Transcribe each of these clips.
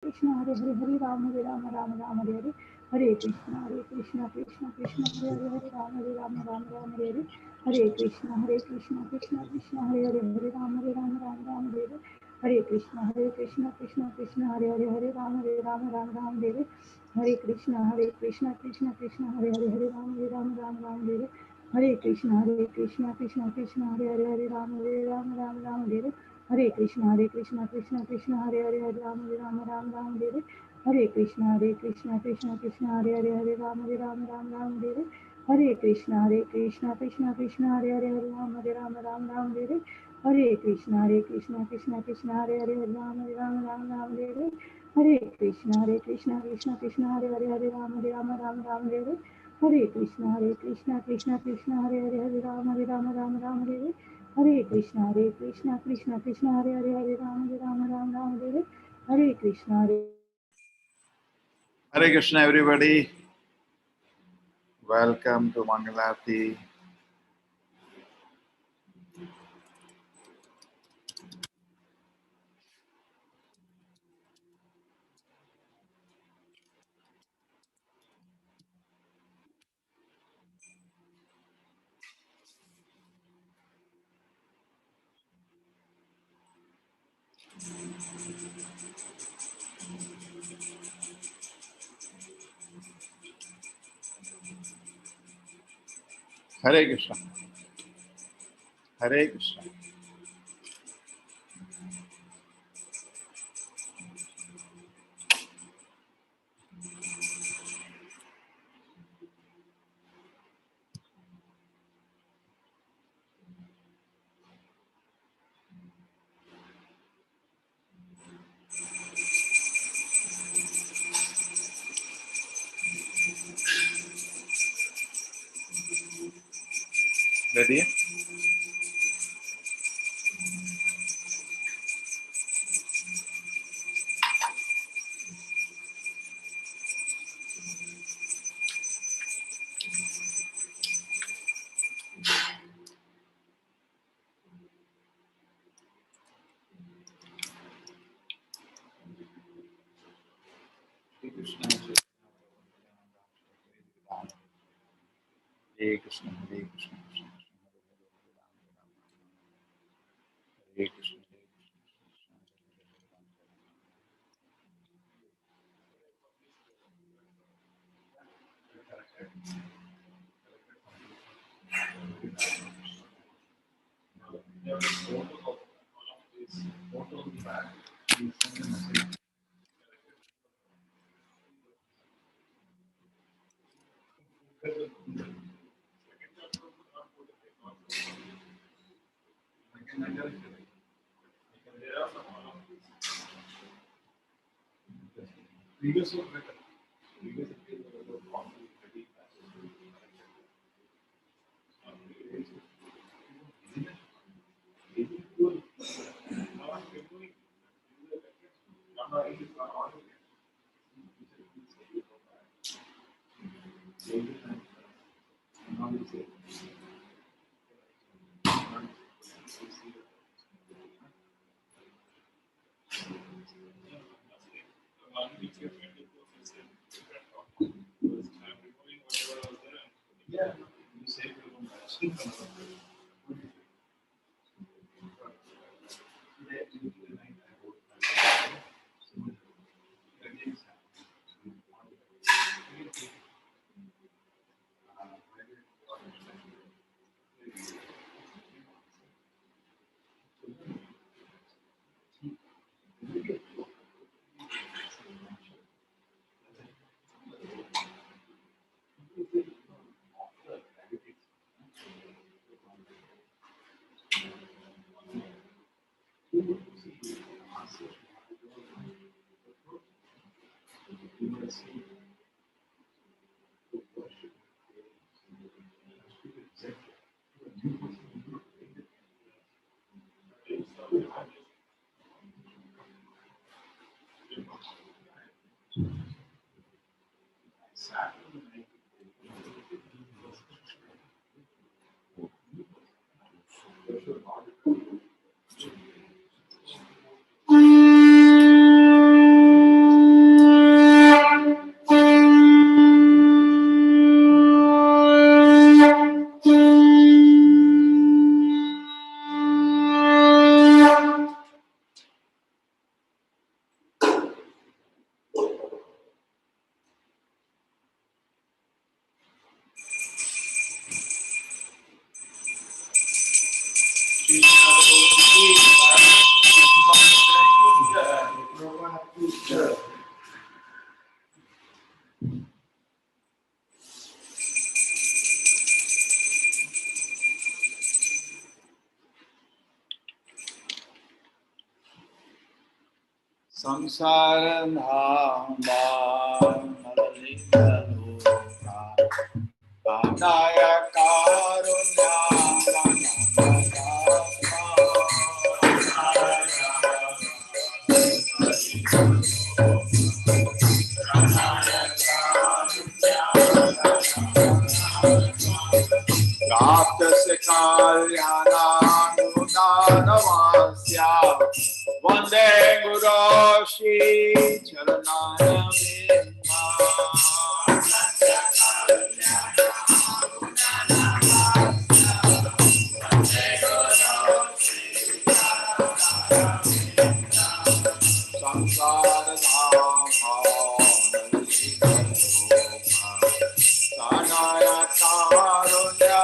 Krishna Hare Hare Hare Ram Hare Ram Ram Ram Hare Hare Hare Krishna Krishna Krishna Hare Hare Hare Ram Hare Ram Ram Ram Hare Hare Krishna Krishna Hare Hare Hare Ram Hare Ram Ram Ram Hare Krishna Hare Hare Hare Ram Hare Ram Ram Ram Hare Krishna Hare Hare Hare Ram Hare Ram Ram Ram Hare Krishna Hare Hare Hare Ram Hare Ram Ram Ram Hare Krishna Hare Hare Hare Ram Hare Ram Ram Ram Hare Krishna Krishna Hare Hare Hare Ram Hare Ram Ram Ram Hare Krishna Krishna Hare Hare Hare Ram Hare Ram Ram Ram Hare Krishna Krishna Hare Hare Hare Ram Hare Ram Ram Ram Hare Krishna Hare Hare Hare Ram Hare Ram Ram Ram Hare Krishna Hare Hare Hare Ram Hare Ram Ram Ram Hare Krishna Hare Hare Hare Ram Hare Ram Ram Ram Hare Krishna Hare Krishna, everybody. Welcome to Mangalarti. Hare Krishna. Hare Krishna. Ready? Hare Krishna. Hare Krishna. Hare Krishna. Hare Krishna. Samsara Dhamma Malika Kanaya Karunya Rapta Sekalyana Gunanavasya Vande Guru Shri Charanaya Vinda Samsara Dhamma Kanaya Karunya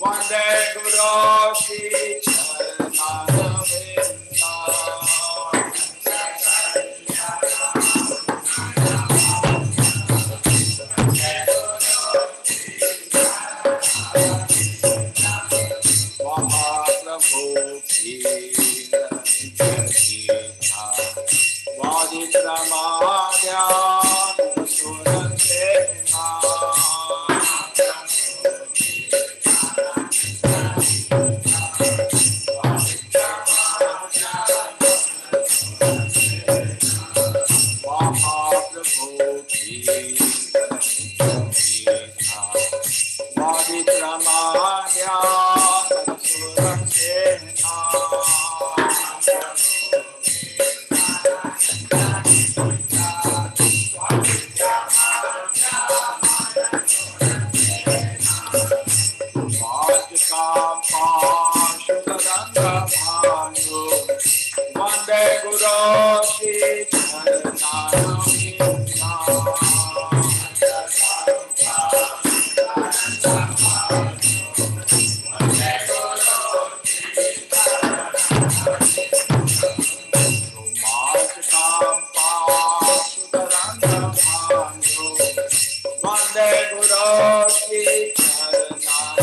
Vande Guru Shri Charanaya Vinda Mahaprabhu Vaditramadya Surasena Mahaprabhu Vaditramadya Surasena Vande Guru Shri Charanaya Vinda Vande Guru Shri Charanaya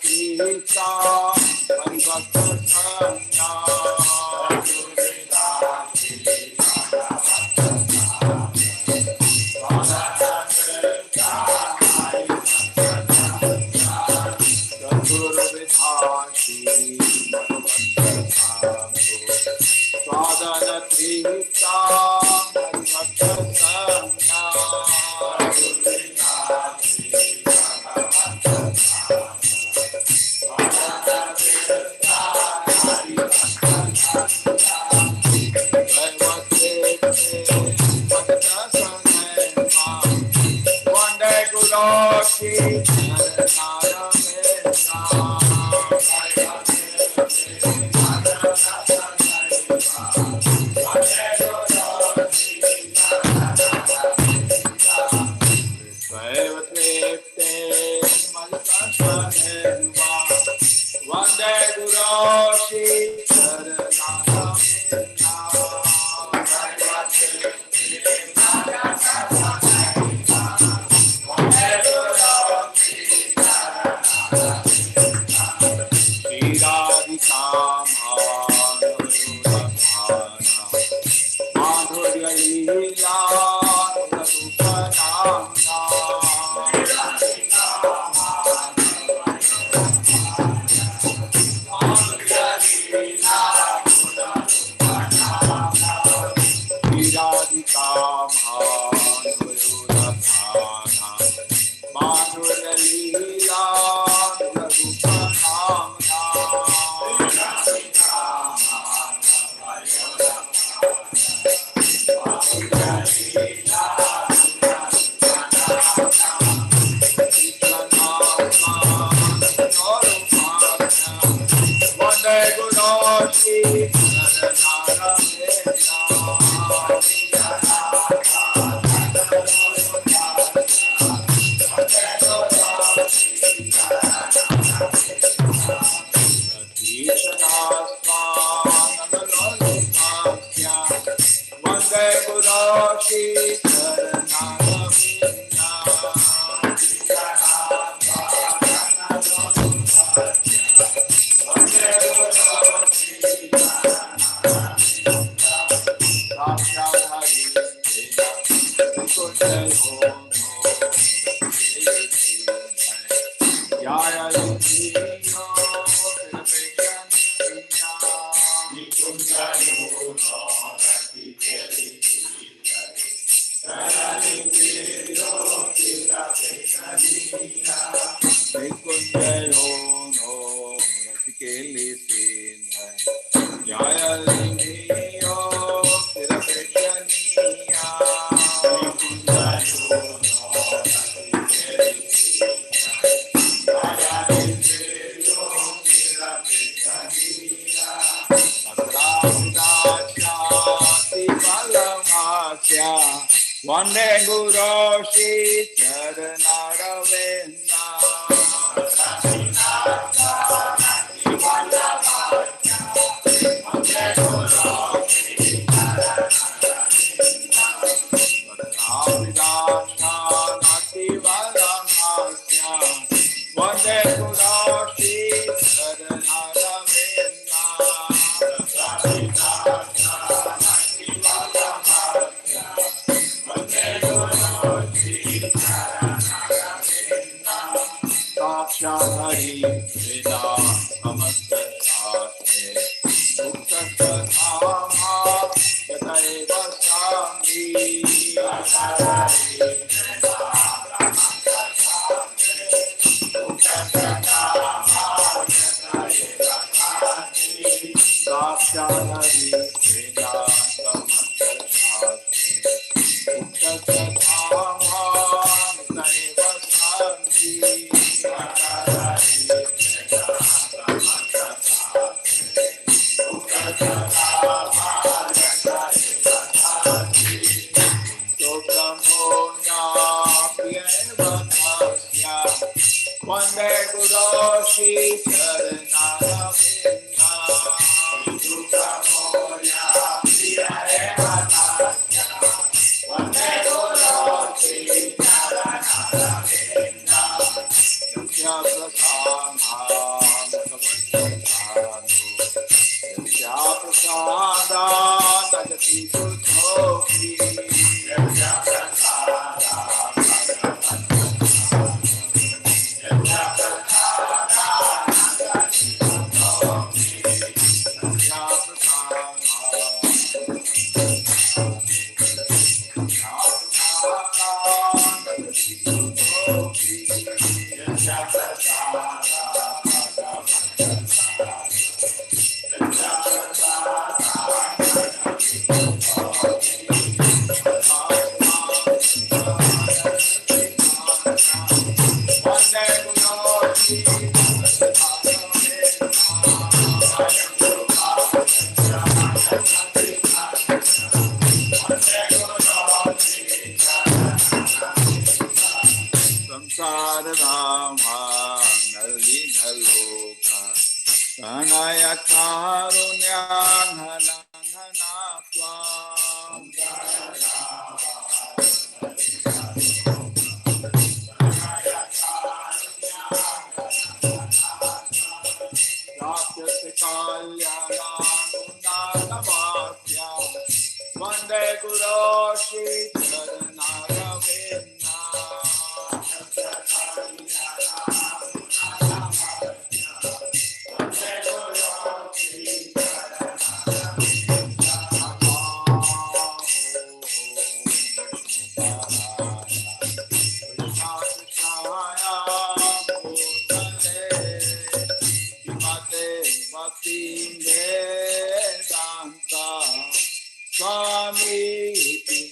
Vinda Vande Guru Shri Vande Guru Shri Charanaravenda Vande Guru Shri Hari Veda Namaste Shastre Uttara Dhamma Yataiva Sanghi Saksha Hari Veda Namaste Shastre Uttara Dhamma Yataiva Sanghi Vande Guru Shri Charanaravenda Vande Guru Shri Charanaravenda Prasada Nagati Putrohi Kalina Kanaya Karunyang Hanang Hanakwam Yapyate Kalyanam Unadavatya Vande Guru Shri Charanaravinda Vedanta Swami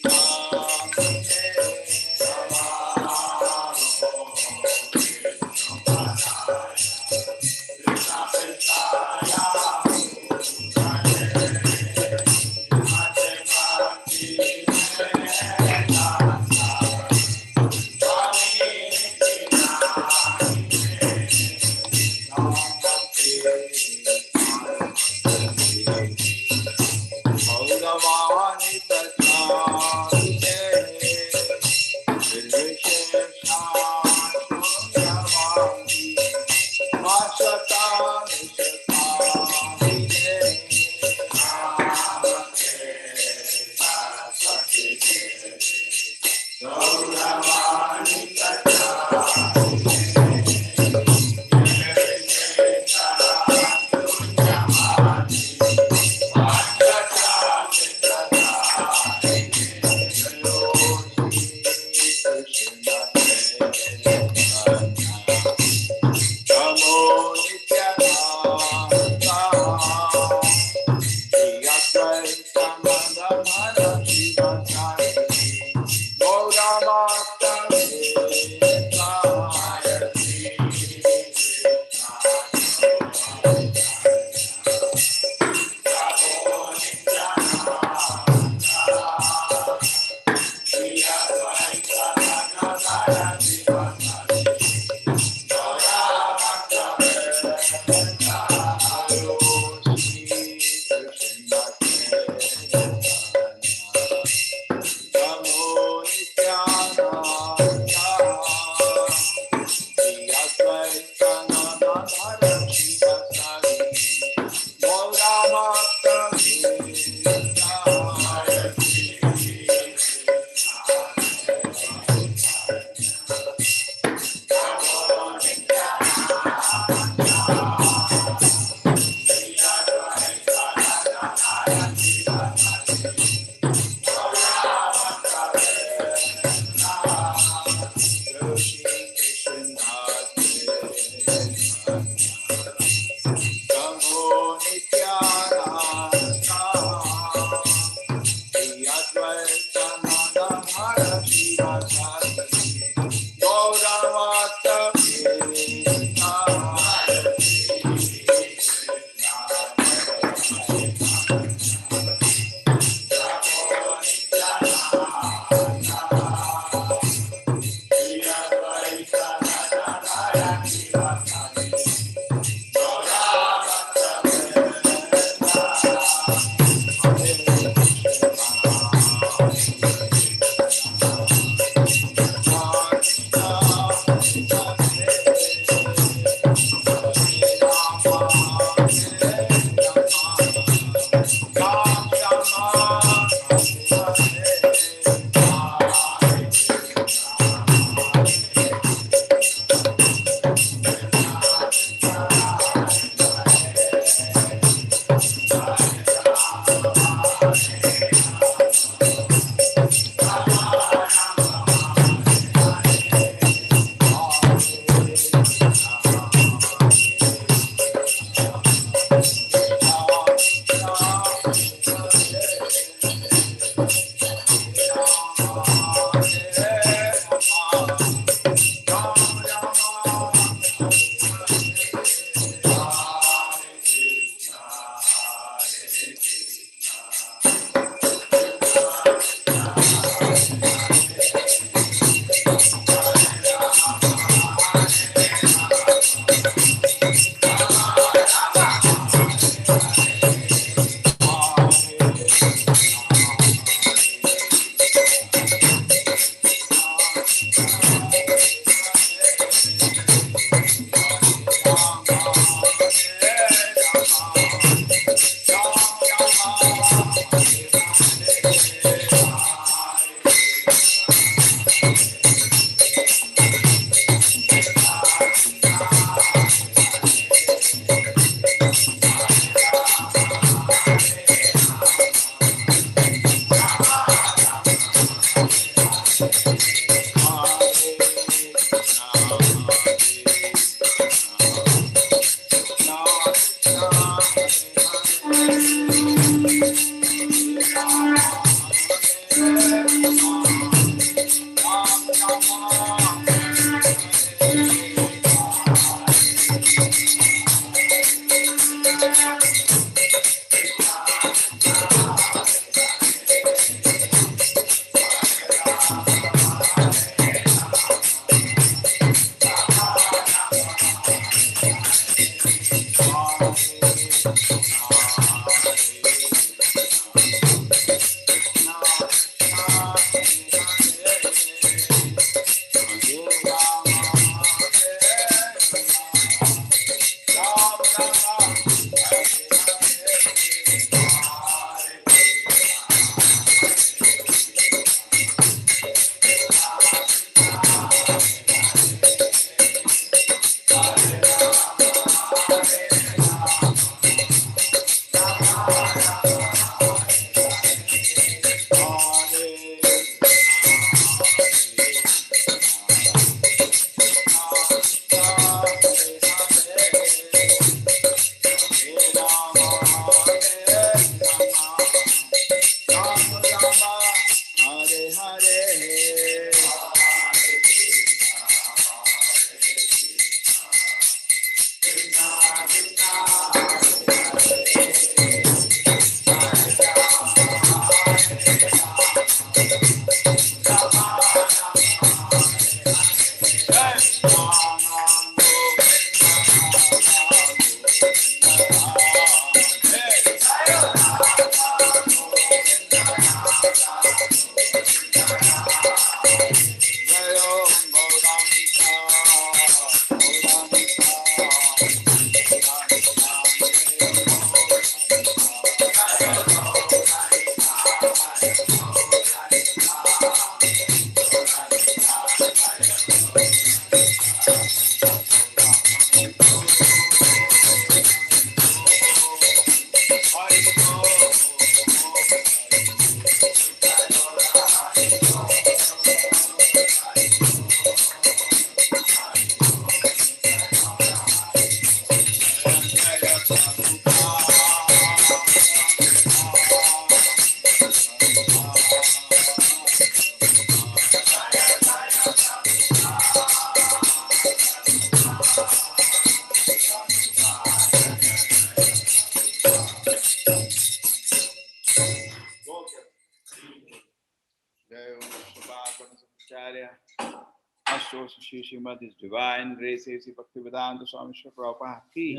Srimad His Divine Grace A.C. Bhaktivedanta Swami Srila Prabhupada ki.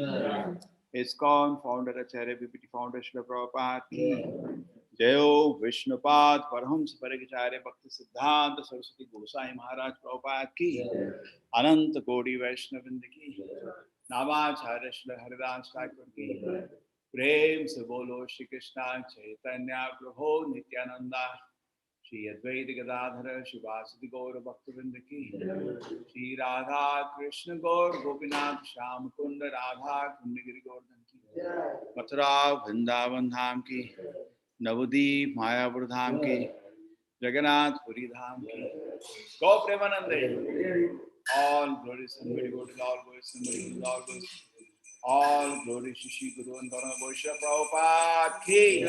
ISKCON founder Acharya BPT founder Srila Prabhupada ki. Jayo Vishnupad Parahams Parikacharya Bhakti Siddhanta Saraswati Gosai Maharaj Prabhupada ki. Anant Kodi Vaishnavind ki. Namacharya Srila Haridas Thakur ki. Prem se bolo Shri Krishna Chaitanya Prabhu Nityananda Shri Advaita Gadadhara Shri Vasudhi Gaura Bhaktivinoda ki. Shri Radha Krishna Gaur Gopinath Shyam Kunda Radha Kundagiri Govardhan ki. Mathura Vrindavan Dham ki. Navadip Mayapur Dham ki. Jagannath Puri Dham ki. Go Premanande. All glories and very good, all glories and very good, all glories. All glory to Shri Guru and Dharma Vaishya Prabhupada ki.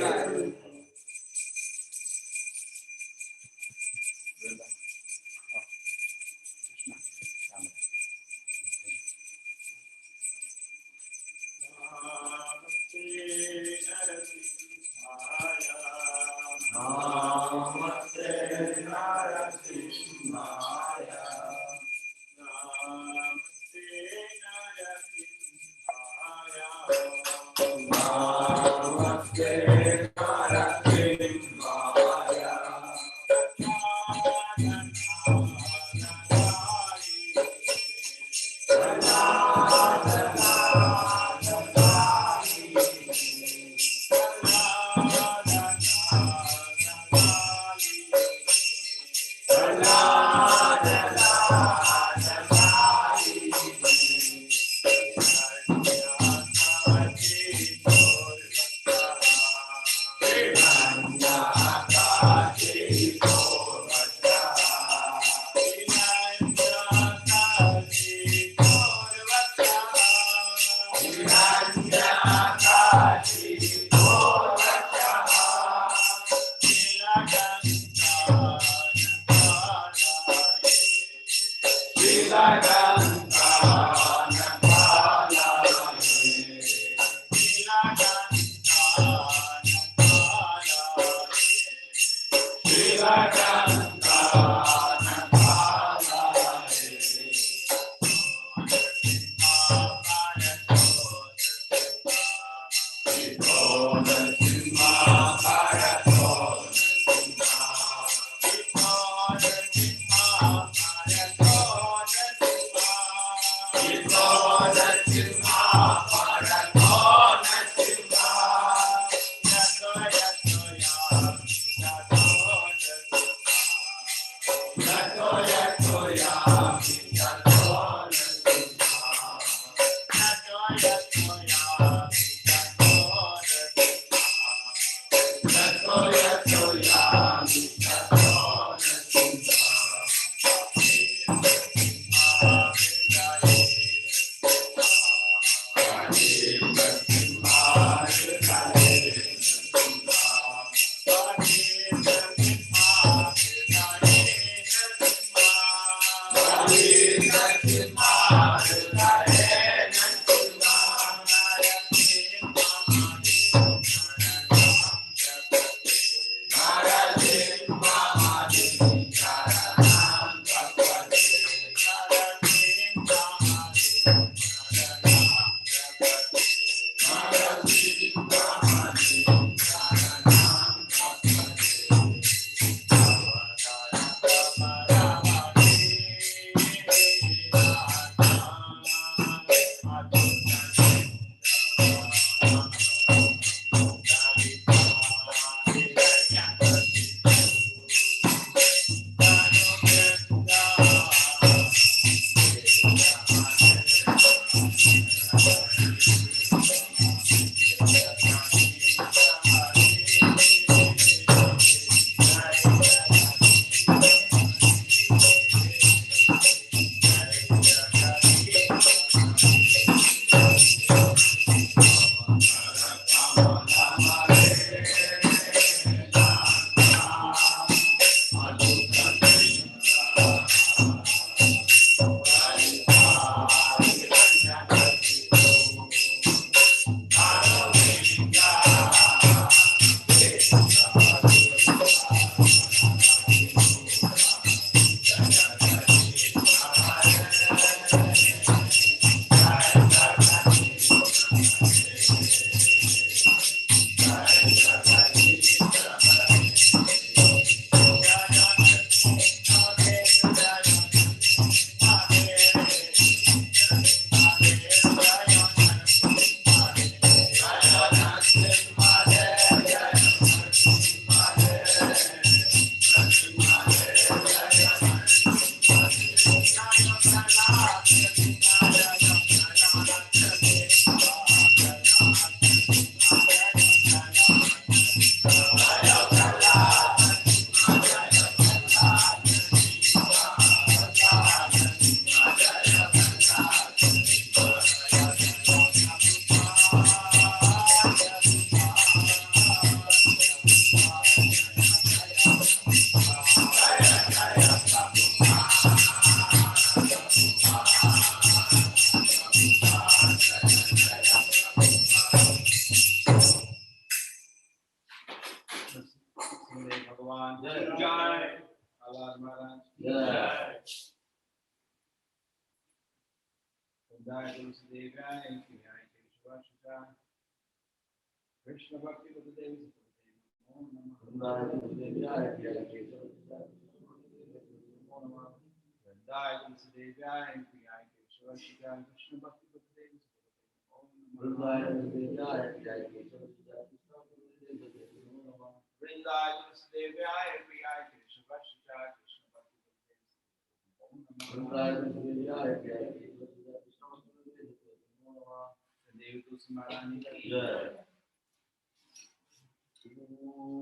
Krishna Bhakti Devi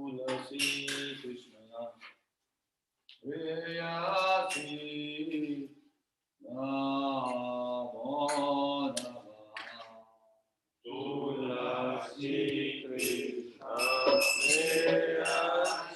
Tulasi Krishna Prayasi Namo Namah Tulasi Krishna Prayasi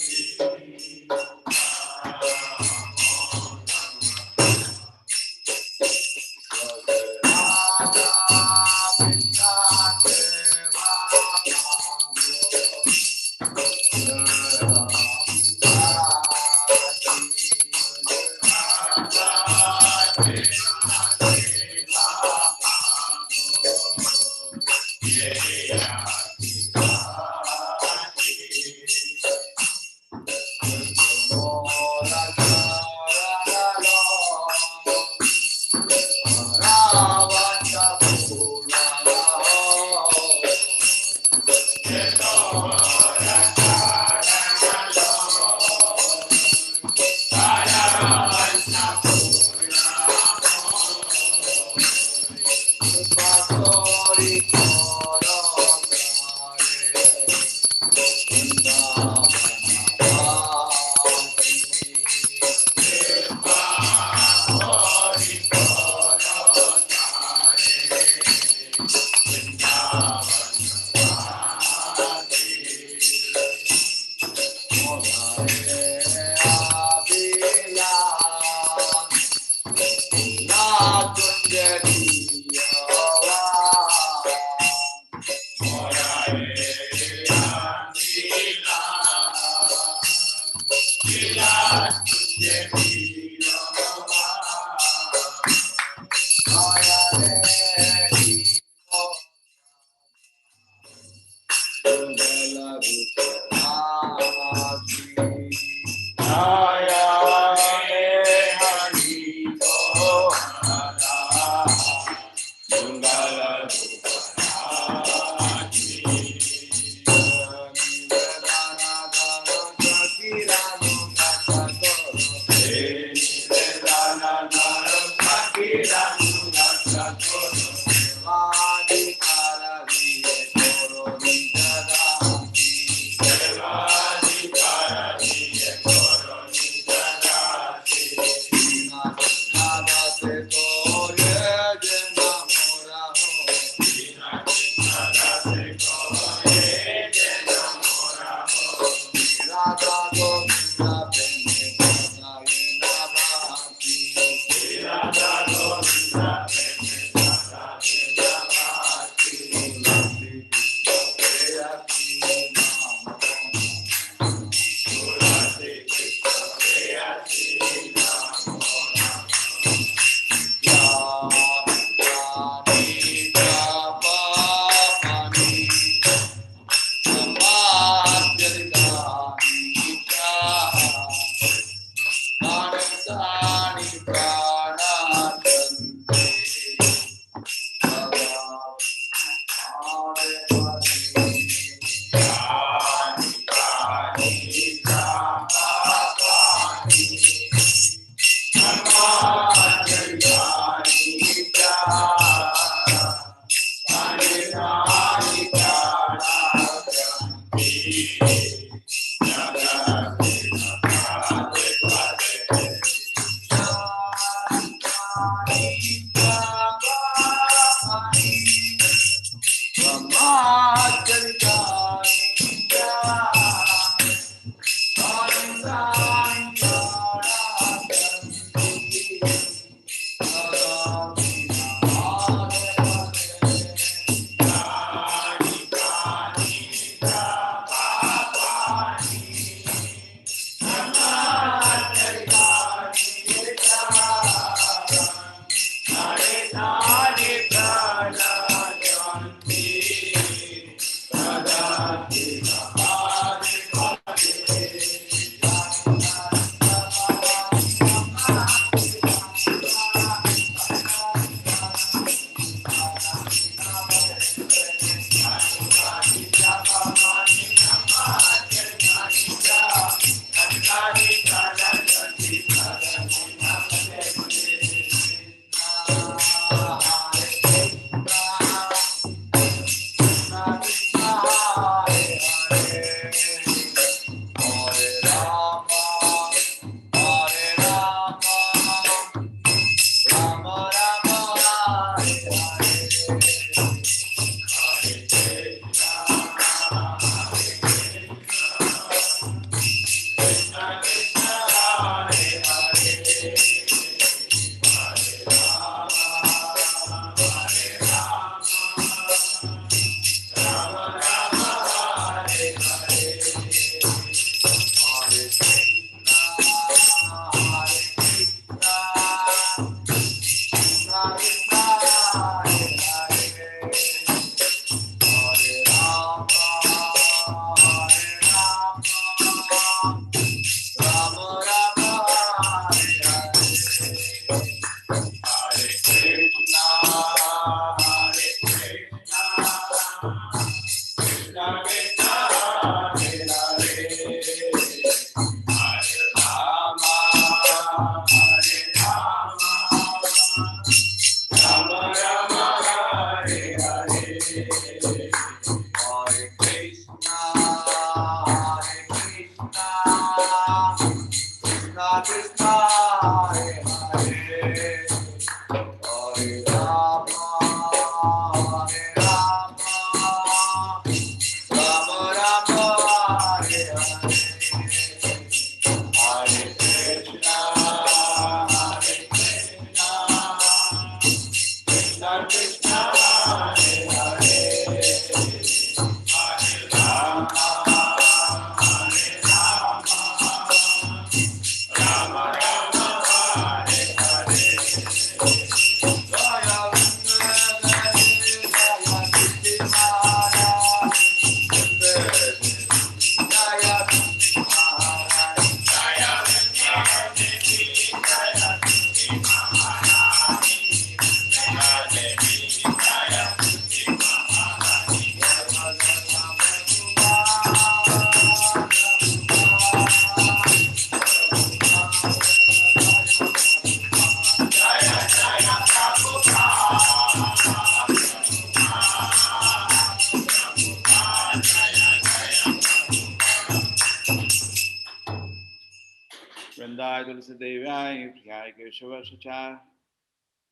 Vrindaye Tulsi Devyaye Priyaye Keshava Shacha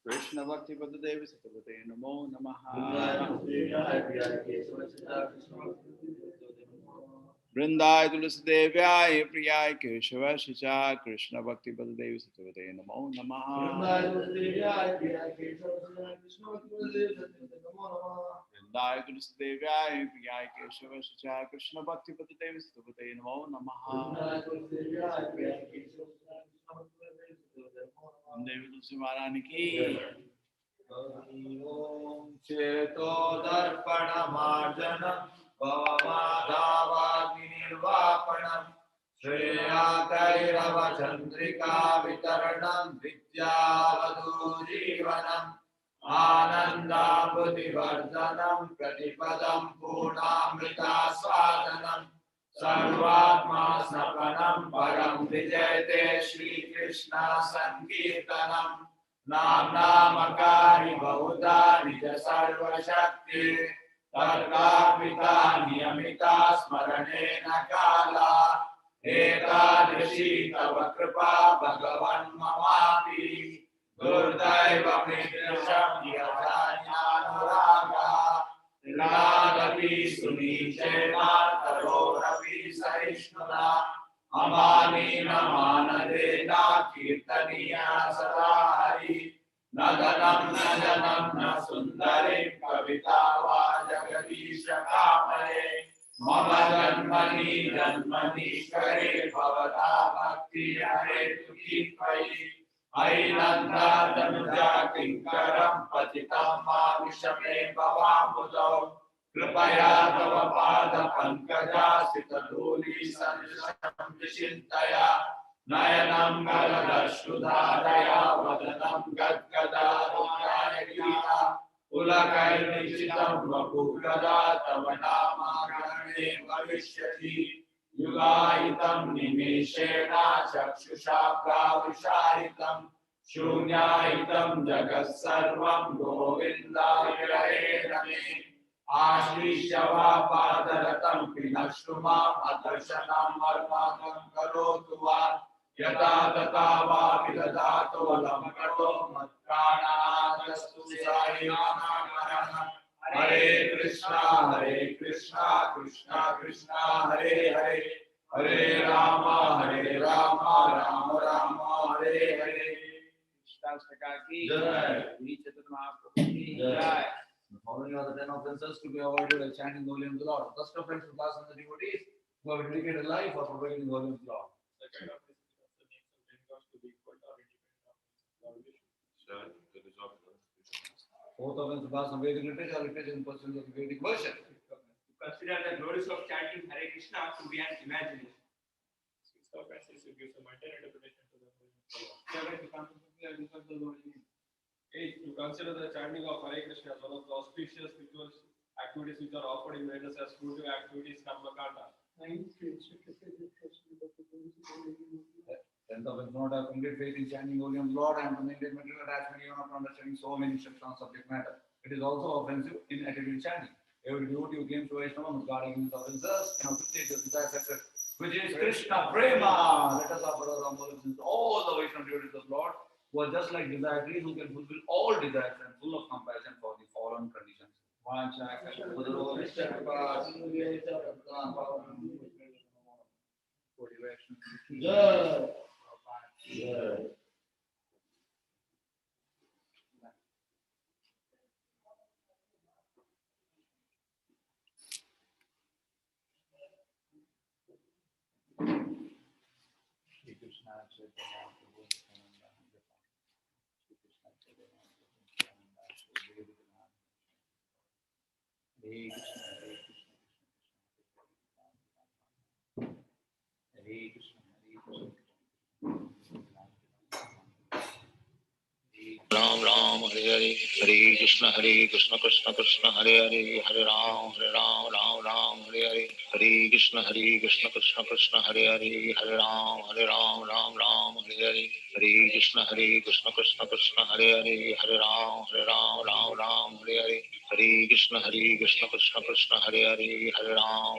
Krishna Bhakti Padudevi Satavate Namo Namaha Vrindaye Tulsi Devyaye Priyaye Keshava Shacha Krishna Bhakti Padudevi Satavate Namo Namaha Vrindaye Tulsi Devyaye Priyaye Keshava Shacha Krishna Bhakti Padudevi Satavate Namo Namaha Devi Tulsi Maharani ki Cheto darpana marjana bhavamadhavagni nirvapanam Shreya kairava chandrika vitaranam vidyavadu jivanam Ananda buddhivardhanam pratipadam purnamrita swadanam Sarvatma snapanam param vijayate Shri Krishna sankirtanam Nam namakari bahuda nija sarva shakti Tarkapita niyamita smarane nakala Ekadashi tava kripa bhagavan mamapi Durdaiva mridasham yajanyanuraga Nadapi sunichena tarorapi saishnuna Amani namanadena kirtaniya sadahari Nadanam najanam na sundarim kavitava jagadisha kamare Mama janmani janmani kare bhavata bhakti hare tukitvayi Ainanda tanuja kinkaram patitam ma vishame bhavamudau Kripaya tava pada pankaja sitaduli sanjam vishintaya Nayanam galadashudhadaya vadanam gadgada rukayagita Ulakair nichitam vapukada tavanama karane bhavishyati Yugaitam nimeshena chakshusha pravisharitam Shunyaitam jagat sarvam govindaya rame Ashrishyava padaratam pinashtumam adarshanam armadam karotuva Yata tatava vidadato alamkato matkanadastu sayanamaraha Hare Krishna, Krishna Krishna, Hare Hare Hare Rama, Rama Rama, Hare Hare Krishna ki Jai. Shri Chaitanya Mahaprabhu ki Jai. The following are the 10 offenses to be avoided by chanting the holy name of the Lord. First offense to pass on the devotees who have dedicated life for propagating the holy name of the Lord. Second offense is the names of 10 gods to be equal or independent of evolution. Fourth offense to pass on Vedic literature or literature in pursuit of the Vedic version. Consider the glories of chanting Hare Krishna to be an imagination. Sixth offense is to give some entire interpretation to the holy name of the Lord. Seventh, to completely understand the Lord's name. Eighth, to consider the chanting of Hare Krishna as one of the auspicious ritual activities which are offered in Vedas as fruitive activities, karma kanda. Ninth, to instruct the person about the glories of the holy name of the Lord. Tenth offense, not have complete faith in chanting the holy name of the Lord and to maintain material attachment even after understanding so many instructions on subject matter. It is also offensive in attitude chanting. Every devotee who came to Vaishnava must guard against offenses and quickly the desire success, which is Krishna Prema. Let us offer our humble obeisance to all the Vaishnava devotees of the Lord who are just like desire trees who can fulfill all desires and full of compassion for the fallen conditions. Krishna Chaitanya Prabhu Nityananda, Shri Krishna Chaitanya Prabhu Nityananda, Shri Krishna Hare Krishna Hare Krishna Hare Krishna Hare Krishna Ram Ram Hare Hare Hare Krishna Krishna Krishna Hare Hare Hare Ram Ram Ram Hare Hare Hare Krishna Krishna Krishna Hare Hare Hare Ram Ram Hare Hare Hare Krishna Krishna Krishna Hare Hare Hare Ram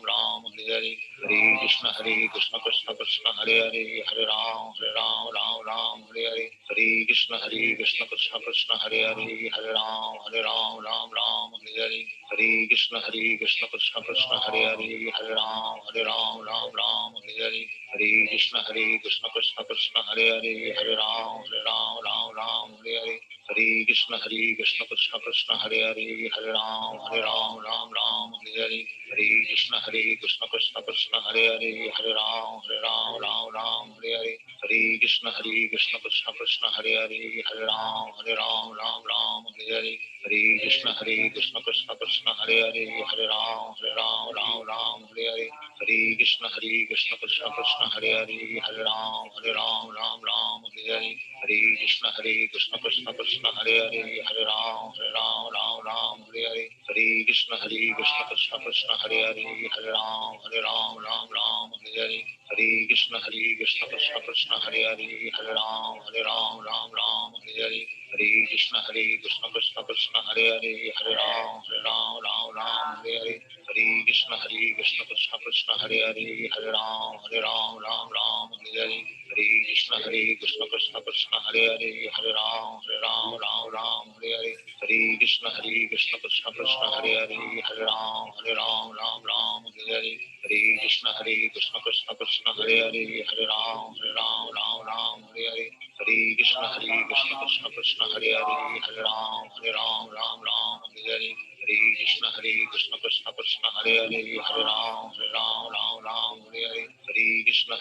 Ram Hare Hare Hare Krishna Krishna Krishna Hare Hare Hare Ram Ram Hare Hare Hare Krishna Krishna Krishna Hare Hare Hare Ram Ram Hare Hare Hare Krishna Krishna Krishna Hare Hare Hare Ram Ram Hare Hare Hare Krishna Krishna Krishna Hare Hare Hare Ram Ram Hare Hare Hare Krishna Krishna Krishna Hare Hare Hare Ram Ram Hare Hare Hare Krishna Krishna Krishna Hare Hare Hare Ram Ram Hare Hare Hare Krishna Krishna Krishna Hare Hare Hare Ram Ram Hare Hare Hare Krishna Krishna Krishna Hare Hare Hare Ram Ram Hare Hare Hare Krishna Krishna Krishna Hare Hare Hare Ram Ram Hare Hare Hare Krishna Krishna Krishna Hare Hare Hare Ram Ram Hare Hare Hare Krishna Krishna Krishna Hare Hare Hare Ram Ram Hare Hare Hare Krishna Krishna Krishna Hare Hare Hare Ram Ram Hare Hare Hare Krishna Krishna Krishna Hare Hare Hare Ram Ram Hare Hare Hare Krishna Krishna Krishna Hare Hare Hare Ram Ram Hare Hare Hare Krishna Krishna Krishna Hare Hare Hare Ram Ram Hare Hare Hare Krishna Krishna Krishna Hare Hare Hare Ram Ram Hare Hare Hare Krishna Krishna Krishna Hare Hare Hare Ram Ram Hare Hare Hare Krishna Krishna Krishna Hare Hare Hare Ram Ram Hare Hare Hare Krishna Krishna Krishna Hare Hare Hare Ram Ram Hare Hare Hare Krishna Krishna Krishna Hare Hare Hare Ram Ram Hare Hare Hare Krishna Krishna Krishna Hare Hare Hare Ram Ram Hare Hare Hare Krishna Krishna Krishna Hare Hare Hare Ram Ram Hare Hare Hare Krishna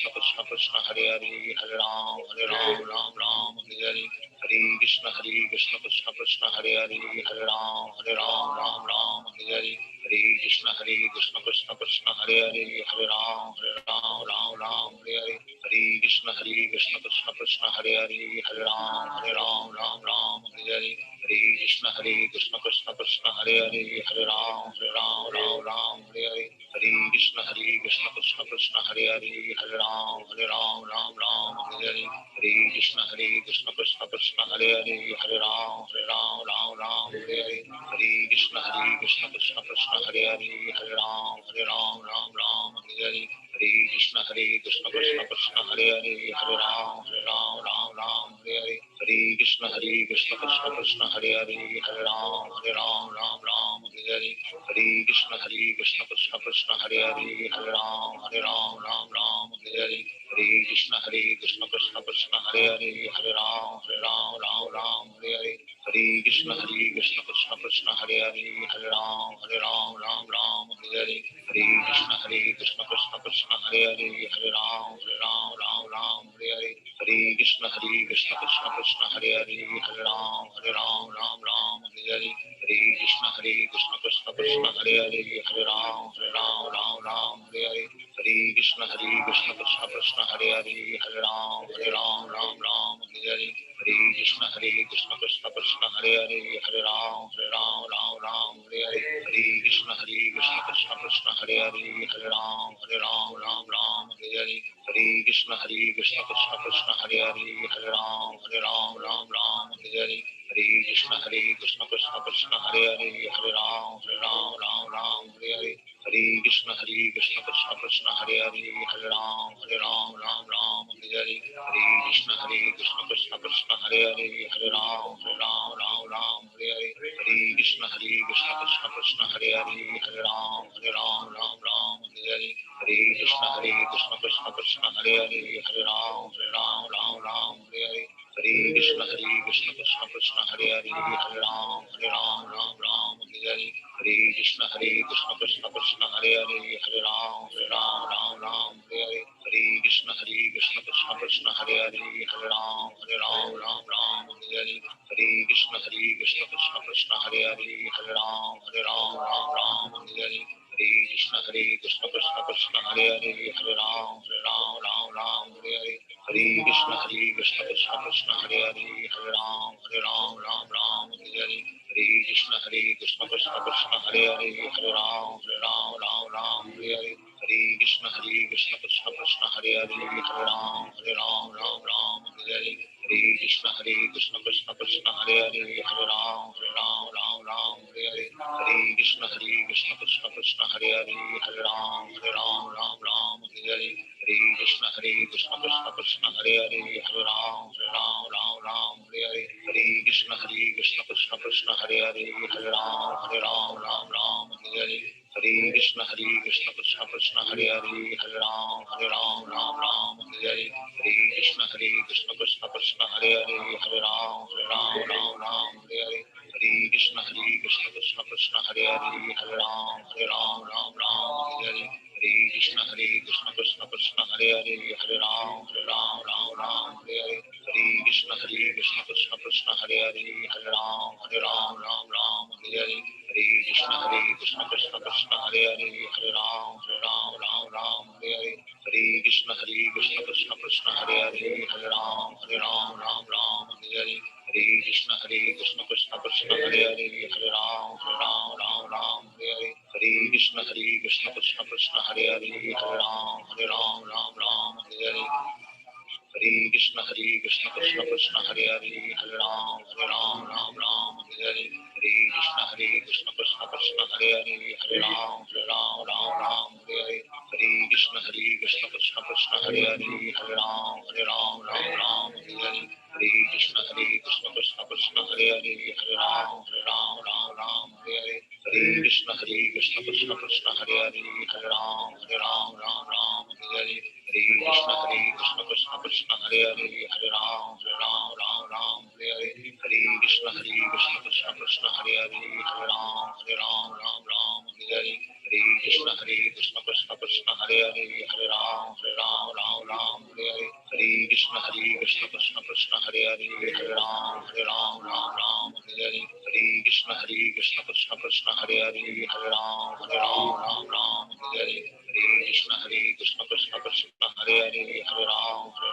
Krishna Krishna Hare Hare Hare Ram Ram Hare Hare Hare Krishna Krishna Krishna Hare Hare Hare Ram Ram Hare Hare Hare Krishna Krishna Krishna Hare Hare Hare Ram Ram Hare Hare Hare Krishna Krishna Krishna Hare Hare Hare Ram Ram Hare Hare Hare Krishna Krishna Krishna Hare Hare Hare Ram Ram Hare Hare Hare Krishna Krishna Krishna Hare Hare Hare Ram Ram Hare Hare Hare Krishna Krishna Krishna Hare Hare Hare Ram Ram Hare Hare Hare Krishna Krishna Krishna Hare Hare Hare Ram Ram Hare Hare Hare Krishna Krishna Krishna Hare Hare Hare Ram Ram Hare Hare Hare Krishna Krishna Krishna Hare Hare Hare Ram Ram Hare Hare Hare Krishna Krishna Krishna Hare Hare Hare Ram Ram Hare Hare Hare Krishna Krishna Krishna Hare Hare Hare Ram Ram Hare Hare Hare Krishna Krishna Krishna Hare Hare Hare Ram Ram Hare Hare Hare Krishna Krishna Krishna Hare Hare Hare Ram Ram Hare Hare Hare Krishna Krishna Krishna Hare Hare Hare Ram Ram Hare Hare Hare Krishna Krishna Krishna Hare Hare Hare Ram Ram Hare Hare Hare Krishna Krishna Krishna Hare Hare Hare Ram Ram Hare Hare Hare Krishna Krishna Krishna Hare Hare Hare Ram Ram Hare Hare Hare Krishna Krishna Krishna Hare Hare Hare Ram Ram Hare Hare Hare Krishna Krishna Krishna Hare Hare Hare Ram Ram Hare Hare Hare Krishna Krishna Krishna Hare Hare Hare Ram Ram Hare Hare Hare Krishna Krishna Krishna Hare Hare Hare Ram Ram Hare Hare Hare Krishna Krishna Krishna Hare Hare Hare Ram Ram Hare Hare Hare Krishna Krishna Krishna Krishna Hare Hare Hare Ram Ram Ram Hare Hare Hare Krishna Krishna Krishna Hare Hare Hare Ram Ram Ram Hare Hare Hare Krishna Krishna Krishna Hare Hare Hare Ram Ram Hare Hare Hare Krishna Krishna Krishna Hare Hare Hare Ram Ram Hare Hare Hare Krishna Krishna Krishna Hare Hare Hare Ram Ram Hare Hare Hare Krishna Krishna Krishna Hare Hare Hare Ram Hare Hare Hare Krishna Krishna Krishna Hare Hare Hare Ram Ram Hare Hare Hare Krishna Krishna Krishna Hare Hare Hare Ram Hare Hare Hare Krishna Krishna Krishna Hare Hare Hare Ram Hare Hare Hare Krishna Krishna Krishna Hare Hare Hare Ram Hare Hare Hare Krishna Krishna Krishna Hare Hare Hare Ram Hare Hare Hare Krishna Krishna Krishna Hare Hare Hare Ram Hare Hare Hare Krishna Krishna Krishna Hare Hare Hare Ram Hare Hare Hare Krishna Krishna Krishna Hare Hare Hare Ram Hare Hare Hare Krishna Krishna Krishna Hare Hare Hare Ram Hare Hare Hare Krishna Krishna Krishna Hare Hare Hare Ram Hare Hare Hare Krishna Krishna Krishna Hare Hare Hare Ram Hare Hare Hare Krishna Krishna Krishna Hare Hare Hare Ram Hare Hare Hare Krishna Krishna Krishna Hare Hare Hare Ram Hare Hare Hare Krishna Krishna Krishna Hare Hare Hare Ram Hare Hare Hare Krishna Krishna Krishna Hare Hare Hare Ram Hare Hare Hare Krishna Krishna Krishna Hare Hare Hare Ram Hare Hare Hare Krishna Krishna Krishna Hare Hare Hare Ram Hare Hare Hare Krishna Krishna Krishna Hare Hare Hare Ram Hare Hare Hare Krishna Krishna Krishna Hare Hare Hare Ram Hare Hare Hare Krishna Krishna Krishna Hare Hare Hare Ram Hare Hare Hare Krishna Krishna Krishna Hare Hare Hare Ram Hare Hare Hare Krishna Krishna Krishna Hare Hare Hare Ram Hare Hare Hare Krishna Krishna Krishna Hare Hare Hare Ram Hare Hare Hare Krishna Krishna Krishna Hare Hare Hare Ram Hare Hare Hare Krishna Krishna Krishna Hare Hare Hare Ram Hare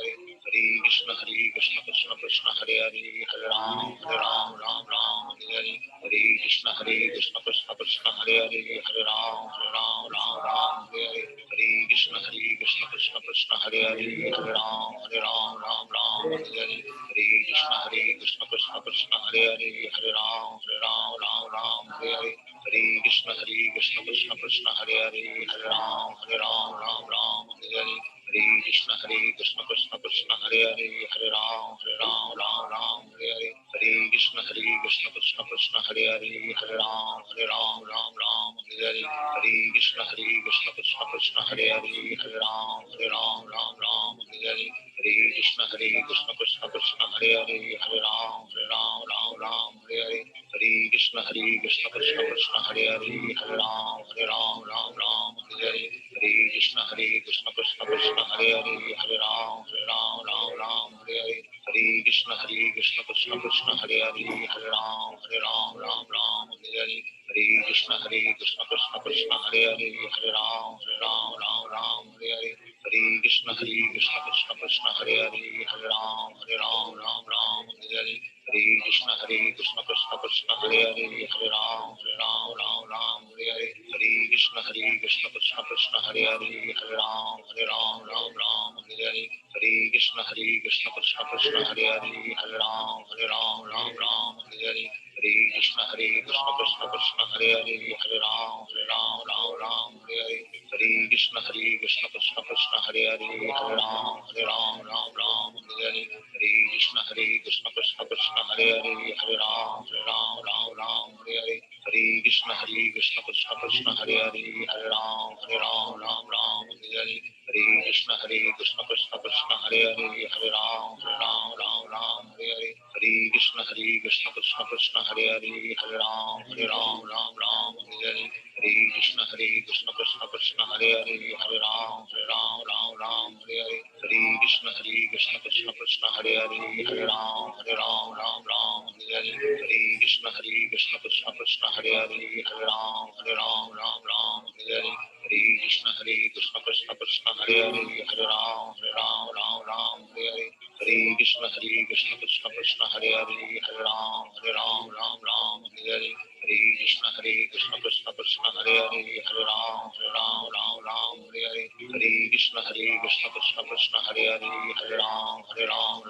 Hare Hare Krishna Krishna Krishna Hare Hare Hare Ram Hare Hare Hare Krishna Krishna Krishna Hare Hare Hare Ram Hare Hare Hare Krishna Krishna Krishna Hare Hare Hare Ram Hare Hare Hare Krishna Krishna Krishna Hare Hare Hare Ram Hare Hare Hare Krishna Krishna Krishna Hare Hare Hare Ram Hare Hare Hare Krishna Krishna Krishna Hare Hare Hare Ram Hare Hare Hare Krishna Krishna Krishna Hare Hare Hare Ram Hare Hare Hare Krishna Krishna Krishna Hare Hare Hare Ram Hare Hare Hare Krishna Krishna Krishna Hare Hare Hare Ram Hare Hare Hare Krishna Krishna Krishna Hare Hare Hare Ram Hare Hare Hare Krishna Krishna Krishna Hare Hare Hare Ram Hare Hare Hare Krishna Krishna Krishna Hare Hare Hare Ram Hare Hare Hare Krishna Krishna Krishna Hare Hare Hare Ram Hare Hare Hare Krishna Krishna Krishna Hare Hare Hare Ram Hare Hare Hare Krishna Krishna Krishna Hare Hare Hare Ram Hare Hare Hare Krishna Krishna Krishna Hare Hare Hare Ram Hare Hare Hare Krishna Krishna Krishna Hare Hare Hare Ram Hare Hare Hare Krishna Krishna Krishna Hare Hare Hare Ram Hare Hare Hare Krishna Krishna Krishna Hare Hare Hare Ram Hare Hare Hare Krishna Krishna Krishna Hare Hare Hare Ram Hare Hare Hare Krishna Krishna Krishna Hare Hare Hare Ram Hare Hare Hare Krishna Krishna Krishna Hare Hare Hare Ram Hare Hare Hare Krishna Krishna Krishna Hare Hare Hare Ram Hare Krishna Hare Hare Ram Ram Ram Hare Hare Hare Krishna Krishna Krishna Hare Hare Ram Ram Hare Hare Hare Krishna Krishna Krishna Hare Ram Ram Hare Hare Hare Krishna Krishna Krishna Hare Ram Ram Hare Hare Hare Krishna Krishna Krishna Hare Ram Ram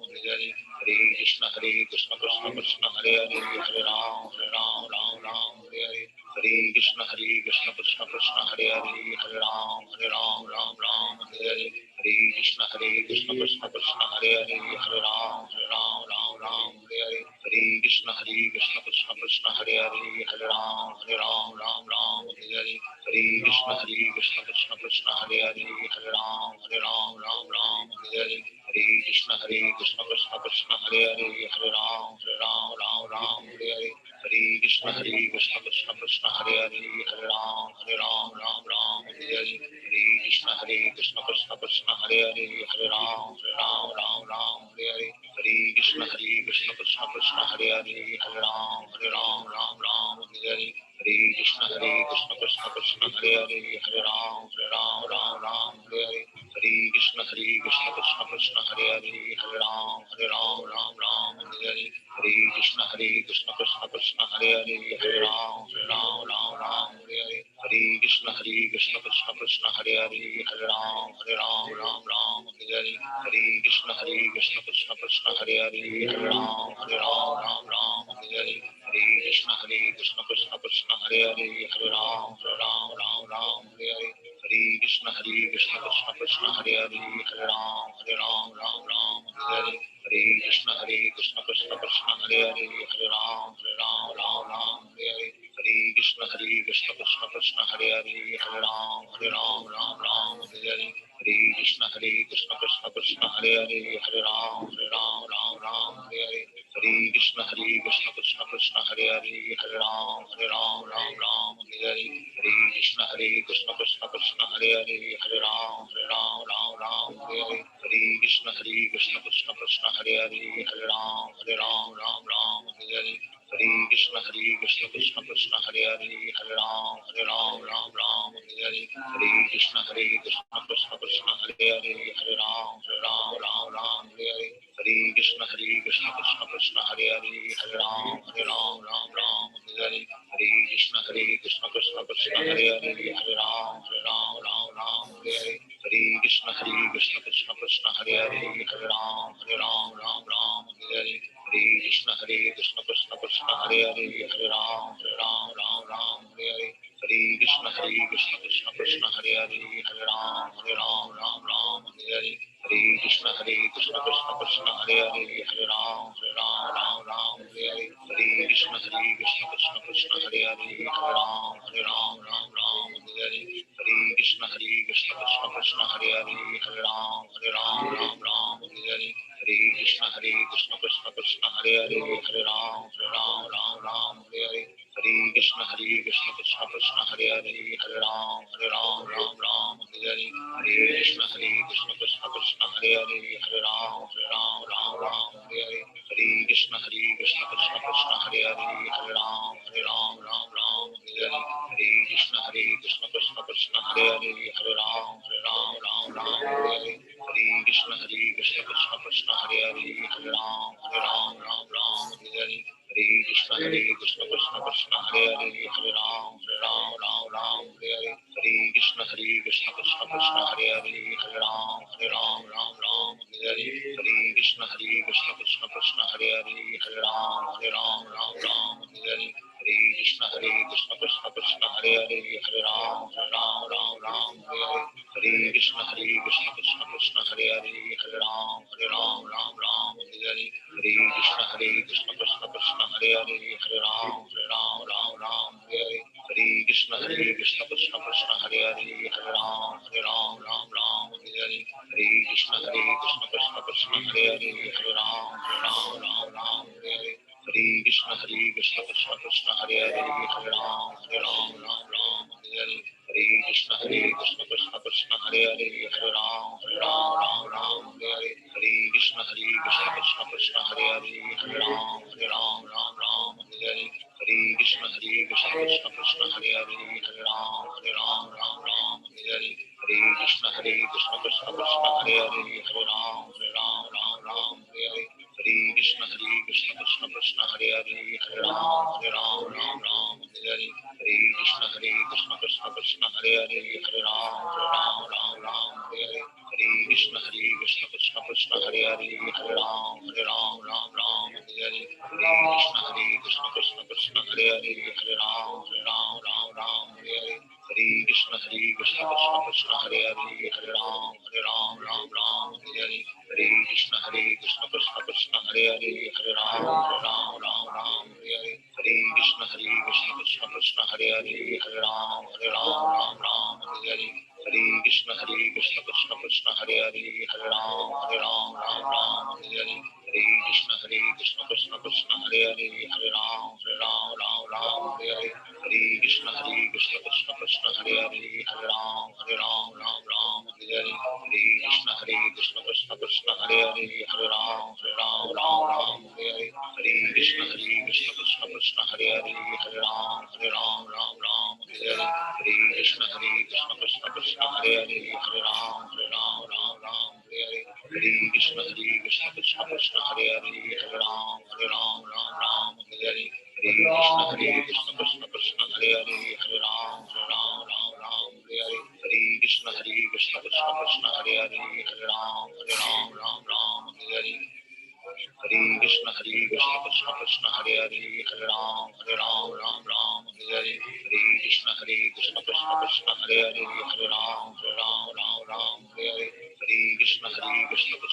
Hare Hare Hare Krishna Krishna Krishna Hare Ram Ram Hare Hare Hare Krishna Krishna Krishna Hare Ram Ram Hare Hare Hare Krishna Krishna Krishna Hare Ram Ram Hare Hare Hare Krishna Krishna Krishna Hare Ram Ram Hare Hare Hare Krishna Krishna Krishna Hare Ram Ram Hare Hare Hare Krishna Krishna Krishna Hare Ram Ram Hare Hare Hare Krishna Krishna Krishna Hare Ram Ram Hare Hare Hare Krishna Krishna Krishna Hare Ram Ram Hare Hare Hare Krishna Krishna Krishna Hare Ram Ram Hare Hare Hare Krishna Krishna Krishna Hare Ram Ram Hare Hare Hare Krishna Krishna Krishna Hare Ram Ram Hare Hare Hare Krishna Krishna Krishna Hare Ram Ram Hare Hare Hare Krishna Krishna Krishna Hare Ram Ram Hare Hare Hare Krishna Krishna Krishna Hare Ram Ram Hare Hare Hare Krishna Krishna Krishna Hare Ram Ram Hare Hare Hare Krishna Krishna Krishna Hare Ram Ram Hare Hare Hare Krishna Krishna Krishna Hare Ram Ram Hare Hare Hare Krishna Krishna Krishna Hare Ram Ram Hare Hare Hare Krishna Krishna Krishna Hare Ram Ram Hare Hare Hare Krishna Krishna Krishna Hare Ram Ram Hare Hare Hare Krishna Krishna Krishna Hare Ram Ram Hare Hare Hare Krishna Krishna Krishna Hare Ram Ram Hare Hare Hare Krishna Krishna Krishna Hare Ram Ram Hare Hare Hare Krishna Krishna Krishna Hare Ram Ram Hare Hare Hare Krishna Krishna Krishna Hare Ram Ram Hare Hare Hare Krishna Krishna Krishna Hare Ram Ram Hare Hare Hare Krishna Krishna Krishna Hare Ram Ram Hare Hare Hare Krishna Krishna Krishna Hare Ram Ram Hare Hare Hare Krishna Krishna Krishna Hare Ram Ram Hare Hare Hare Krishna Krishna Krishna Hare Ram Ram Hare Hare Hare Krishna Krishna Krishna Hare Ram Ram Hare Hare Hare Krishna Krishna Krishna Hare Ram Ram Hare Hare Hare Krishna Krishna Krishna Hare Ram Ram Hare Hare Hare Krishna Krishna Krishna Hare Ram Ram Hare Hare Hare Krishna Krishna Krishna Hare Ram Ram Hare Hare Hare Krishna Krishna Krishna Hare Ram Ram Hare Hare Hare Krishna Krishna Krishna Hare Ram Ram Hare Hare Hare Krishna Krishna Krishna Hare Ram Ram Hare Hare Hare Krishna Krishna Krishna Hare Ram Ram Hare Hare Hare Krishna Krishna Krishna Hare Ram Ram Hare Hare Hare Krishna Krishna Krishna Hare Ram Ram Hare Hare Hare Krishna Krishna Krishna Hare Ram Ram Hare Hare Hare Krishna Krishna Krishna Hare Ram Ram Hare Hare Hare Krishna Krishna Krishna Hare Ram Ram Hare Hare Hare Krishna Krishna Krishna Hare Ram Ram Hare Hare Hare Krishna Krishna Krishna Hare Ram Ram Hare Hare Hare Krishna Krishna Krishna Hare Ram Ram Hare Hare Hare Krishna Krishna Krishna Hare Ram Ram Hare Hare Hare Krishna Krishna Krishna Hare Ram Ram Hare Hare Hare Krishna Hare Hare Hare Ram Ram Ram Hare Hare Hare Krishna Krishna Krishna Hare Hare Hare Ram Ram Hare Hare Hare Krishna Krishna Krishna Hare Hare Hare Ram Ram Hare Hare Hare Krishna Krishna Krishna Hare Hare Hare Ram Ram Hare Hare Hare Krishna Krishna Krishna Hare Hare Hare Ram Ram Hare Hare Hare Krishna Krishna Krishna Hare Hare Hare Ram Ram Hare Hare Hare Krishna Krishna Krishna Hare Hare Hare Ram Ram Hare Hare Hare Krishna Krishna Krishna Hare Hare Hare Ram Ram Hare Hare Hare Krishna Krishna Krishna Hare Hare Hare Ram Hare Hare Hare Krishna Krishna Krishna Hare Hare Hare Ram Hare Hare Hare Krishna Krishna Krishna Hare Hare Hare Ram Hare Hare Hare Krishna Krishna Krishna Hare Hare Hare Ram Hare Hare Hare Krishna Krishna Krishna Hare Hare Hare Ram Hare Hare Hare Krishna Krishna Krishna Hare Hare Hare Ram Hare Hare Hare Krishna Krishna Krishna Hare Hare Hare Ram Hare Hare Hare Krishna Krishna Krishna Hare Hare Hare Ram Hare Hare Hare Krishna Krishna Krishna Hare Hare Hare Ram Hare Hare Hare Krishna Krishna Krishna Hare Hare Hare Ram Hare Hare Hare Krishna Krishna Krishna Hare Hare Hare Ram Hare Hare Hare Krishna Krishna Krishna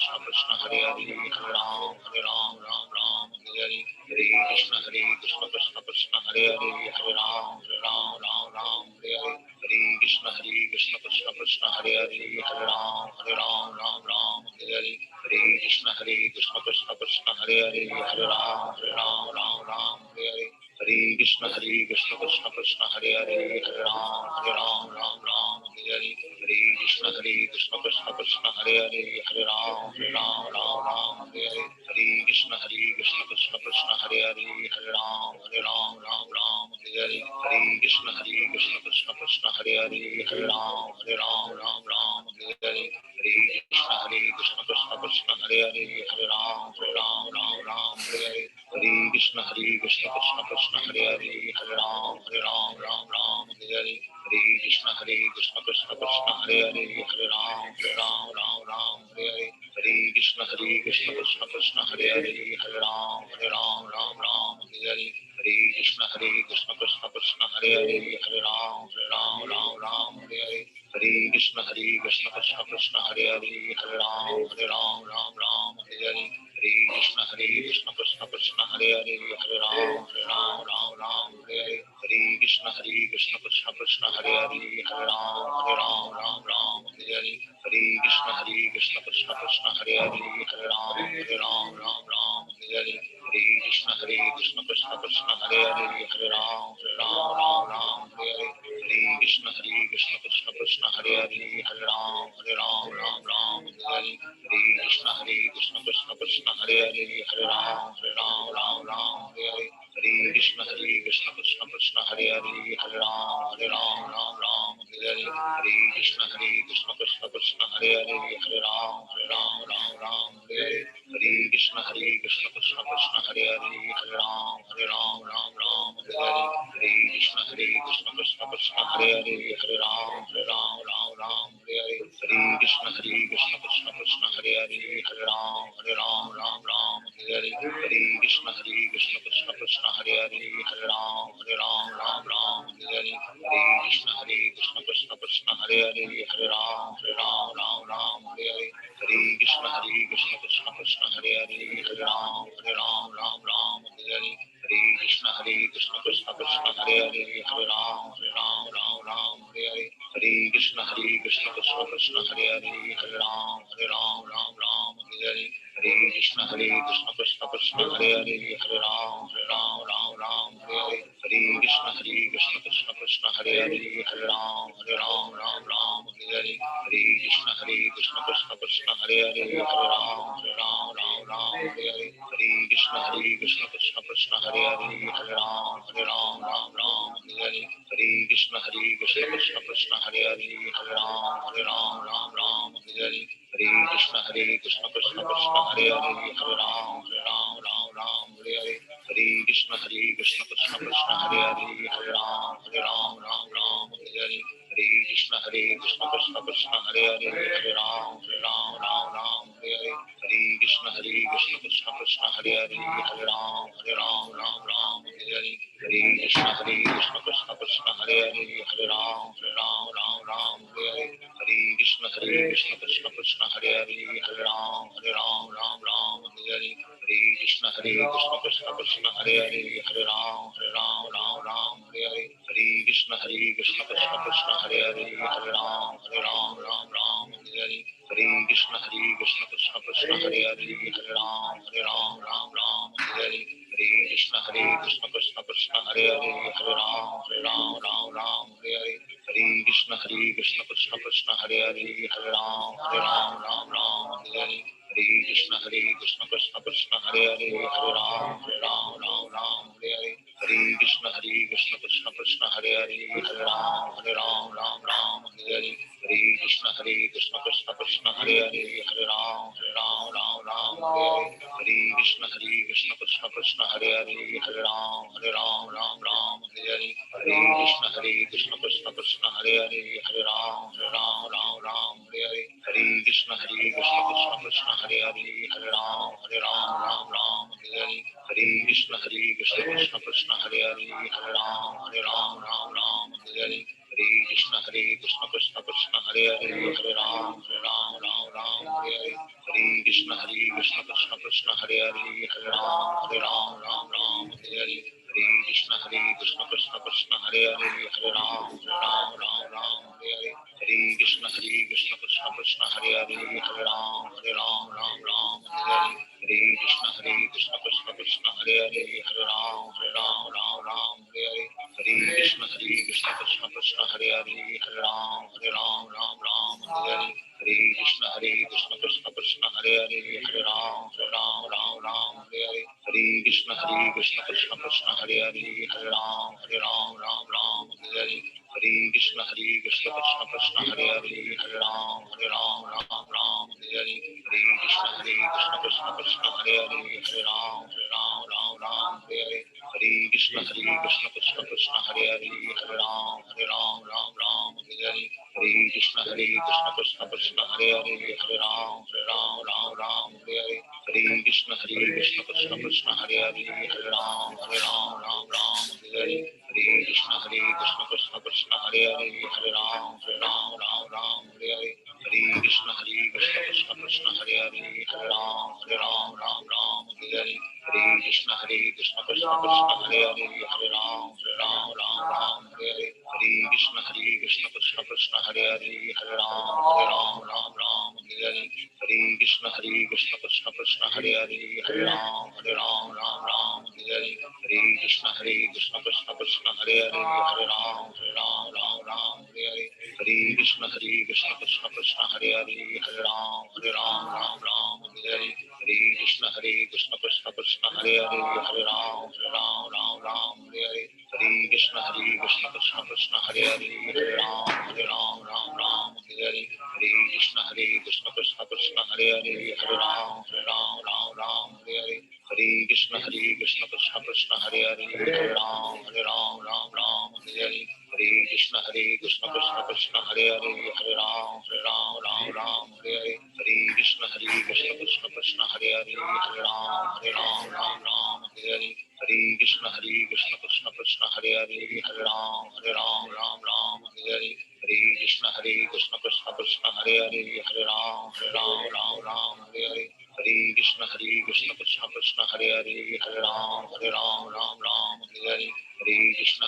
Hare Hare Hare Ram Hare Hare Hare Krishna Krishna Krishna Hare Hare Hare Ram Hare Hare Hare Krishna Krishna Krishna Hare Hare Hare Ram Hare Hare Hare Krishna Krishna Krishna Hare Hare Hare Ram Hare Hare Hare Krishna Krishna Krishna Hare Hare Hare Ram Hare Hare Hare Krishna Krishna Krishna Hare Hare Hare Ram Hare Hare Hare Krishna Krishna Krishna Hare Hare Hare Ram Hare Hare Hare Krishna Krishna Krishna Hare Hare Hare Ram Hare Hare Hare Krishna Krishna Krishna Hare Hare Hare Ram Hare Hare Hare Krishna Krishna Krishna Hare Hare Hare Ram Hare Hare Hare Krishna Krishna Krishna Hare Hare Hare Ram Hare Hare Hare Krishna Krishna Krishna Hare Hare Hare Ram Hare Hare Hare Krishna Krishna Krishna Hare Hare Hare Ram Hare Hare Hare Krishna Krishna Krishna Hare Hare Hare Ram Hare Hare Hare Krishna Krishna Krishna Hare Hare Hare Ram Hare Hare Hare Krishna Krishna Krishna Hare Hare Hare Ram Hare Hare Hare Krishna Krishna Krishna Hare Hare Hare Ram Hare Hare Hare Krishna Krishna Krishna Hare Hare Hare Ram Hare Hare Hare Krishna Krishna Krishna Hare Hare Hare Ram Hare Hare Hare Krishna Krishna Krishna Hare Hare Hare Ram Hare Hare Hare Krishna Krishna Krishna Hare Hare Hare Ram Hare Hare Hare Krishna Krishna Krishna Hare Hare Hare Ram Hare Hare Hare Krishna Krishna Krishna Hare Hare Hare Ram Hare Hare Hare Krishna Krishna Krishna Hare Hare Hare Ram Hare Hare Hare Krishna Krishna Krishna Hare Hare Hare Ram Hare Hare Hare Krishna Krishna Krishna Hare Hare Hare Ram Hare Hare Hare Krishna Krishna Krishna Hare Hare Hare Ram Hare Hare Hare Krishna Krishna Krishna Hare Hare Hare Ram Hare Hare Hare Krishna Krishna Krishna Hare Hare Hare Ram Hare Hare Hare Krishna Krishna Krishna Hare Hare Hare Ram Hare Hare Hare Krishna Krishna Krishna Hare Hare Hare Ram Hare Hare Hare Krishna Krishna Krishna Hare Hare Hare Ram Hare Hare Hare Krishna Krishna Krishna Hare Hare Hare Ram Hare Hare Hare Krishna Krishna Krishna Hare Hare Hare Ram Hare Hare Hare Krishna Krishna Krishna Hare Hare Hare Ram Hare Hare Hare Krishna Krishna Krishna Hare Hare Hare Ram Ram Ram Hare Hare Hare Krishna Krishna Krishna Hare Hare Hare Ram Ram Hare Hare Hare Krishna Krishna Krishna Hare Hare Hare Ram Ram Hare Hare Hare Krishna Krishna Krishna Hare Hare Hare Ram Ram Hare Hare Hare Krishna Krishna Krishna Hare Hare Hare Ram Ram Hare Hare Hare Krishna Krishna Krishna Hare Hare Hare Ram Ram Hare Hare Hare Krishna Krishna Krishna Hare Hare Hare Ram Ram Hare Hare Hare Krishna Krishna Krishna Hare Hare Hare Ram Hare Hare Hare Krishna Krishna Krishna Hare Hare Hare Ram Hare Hare Hare Krishna Krishna Krishna Hare Hare Hare Ram Hare Hare Hare Krishna Krishna Krishna Hare Hare Hare Ram Hare Hare Hare Krishna Krishna Krishna Hare Hare Hare Ram Hare Hare Hare Krishna Krishna Krishna Hare Hare Hare Ram Hare Hare Hare Krishna Krishna Krishna Hare Hare Hare Ram Hare Hare Hare Krishna Krishna Krishna Hare Hare Hare Ram Hare Hare Hare Krishna Krishna Krishna Hare Hare Hare Ram Hare Hare Hare Krishna Krishna Krishna Hare Hare Hare Ram Hare Hare Hare Krishna Krishna Krishna Hare Hare Hare Ram Hare Hare Hare Krishna Krishna Krishna Hare Hare Hare Ram Hare Hare Hare Krishna Krishna Krishna Hare Hare Hare Ram Hare Hare Hare Krishna Krishna Krishna Hare Hare Hare Ram Hare Hare Hare Krishna Krishna Krishna Hare Hare Hare Ram Hare Hare Hare Krishna Krishna Krishna Hare Hare Hare Ram Hare Hare Hare Krishna Krishna Krishna Hare Hare Hare Ram Hare Hare Hare Krishna Krishna Krishna Hare Hare Hare Ram Hare Hare Hare Krishna Krishna Krishna Hare Hare Hare Ram Hare Hare Hare Krishna Krishna Krishna Hare Hare Hare Ram Hare Hare Hare Krishna Krishna Krishna Hare Hare Hare Ram Hare Hare Hare Krishna Krishna Krishna Hare Hare Hare Ram Hare Hare Hare Krishna Krishna Krishna Hare Hare Hare Ram Hare Hare Hare Krishna Krishna Krishna Hare Hare Hare Ram Hare Hare Hare Krishna Krishna Krishna Hare Hare Hare Ram Hare Hare Hare Krishna Krishna Krishna Hare Hare Hare Ram Hare Hare Hare Krishna Krishna Krishna Hare Hare Hare Ram Hare Hare Hare Krishna Krishna Krishna Hare Hare Hare Ram Hare Hare Hare Krishna Krishna Krishna Hare Hare Hare Ram Hare Hare Hare Krishna Krishna Krishna Hare Hare Hare Ram Hare Hare Hare Krishna Krishna Krishna Hare Hare Hare Ram Hare Hare Hare Krishna Krishna Krishna Hare Hare Hare Ram Hare Hare Hare Krishna Krishna Krishna Hare Hare Hare Ram Hare Hare Hare Krishna Krishna Krishna Hare Hare Hare Ram Hare Hare Hare Krishna Krishna Krishna Hare Hare Hare Ram Hare Hare Hare Krishna Krishna Krishna Hare Hare Hare Ram Hare Hare Hare Krishna Krishna Krishna Hare Hare Hare Ram Hare Hare Hare Krishna Krishna Krishna Hare Hare Hare Ram Hare Hare Hare Krishna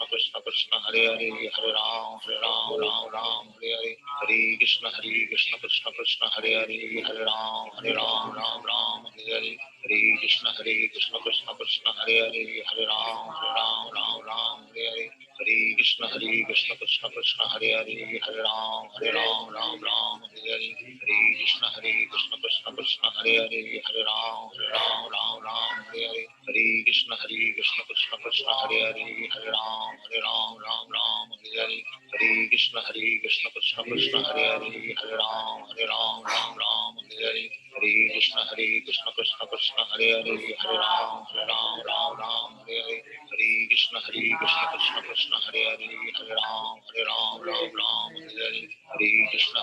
Krishna Krishna Hare Hare Hare Ram Hare Hare Hare Krishna Krishna Krishna Hare Hare Hare Ram Hare Hare Hare Krishna Krishna Krishna Hare Hare Hare Ram Hare Hare Hare Krishna Krishna Krishna Hare Hare Hare Ram Hare Hare Hare Krishna Krishna Krishna Hare Hare Hare Ram Hare Hare Hare Krishna Krishna Krishna Hare Hare Hare Ram Hare Hare Hare Krishna Krishna Krishna Hare Hare Hare Ram Hare Hare Hare Krishna Krishna Krishna Hare Hare Hare Ram Hare Hare Hare Krishna Krishna Krishna Hare Hare Hare Ram Hare Hare Krishna Hare Hare Hare Ram Ram Ram Hare Hare Hare Krishna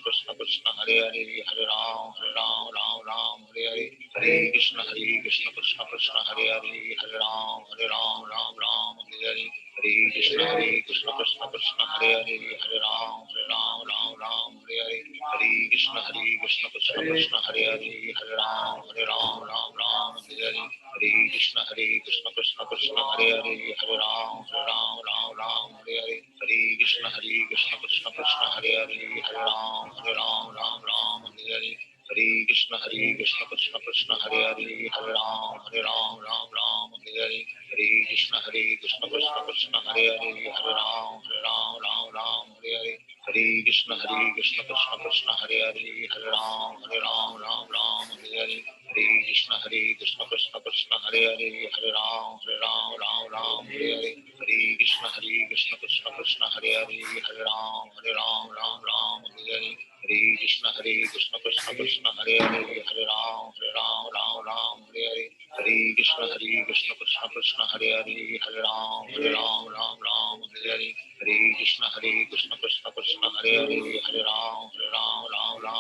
Krishna Krishna Hare Hare Hare Ram Ram Hare Hare Hare Krishna Krishna Krishna Hare Hare Hare Ram Ram Hare Hare Hare Krishna Krishna Krishna Hare Hare Hare Ram Ram Hare Hare Hare Krishna Krishna Krishna Hare Hare Hare Ram Ram Hare Hare Hare Krishna Krishna Krishna Hare Hare Hare Ram Hare Hare Hare Krishna Krishna Krishna Hare Hare Hare Ram Hare Hare Hare Krishna Krishna Krishna Hare Hare Hare Ram Hare Hare Hare Krishna Krishna Krishna Hare Hare Hare Ram Hare Hare Hare Krishna Krishna Krishna Hare Hare Hare Ram Hare Hare Hare Krishna Krishna Krishna Hare Hare Hare Ram Hare Hare Hare Krishna Krishna Krishna Hare Hare Hare Ram Hare Hare Hare Krishna Krishna Krishna Hare Hare Hare Ram Hare Hare Hare Krishna Krishna Krishna Hare Hare Hare Ram Hare Hare Hare Krishna Krishna Krishna Hare Hare Hare Ram Hare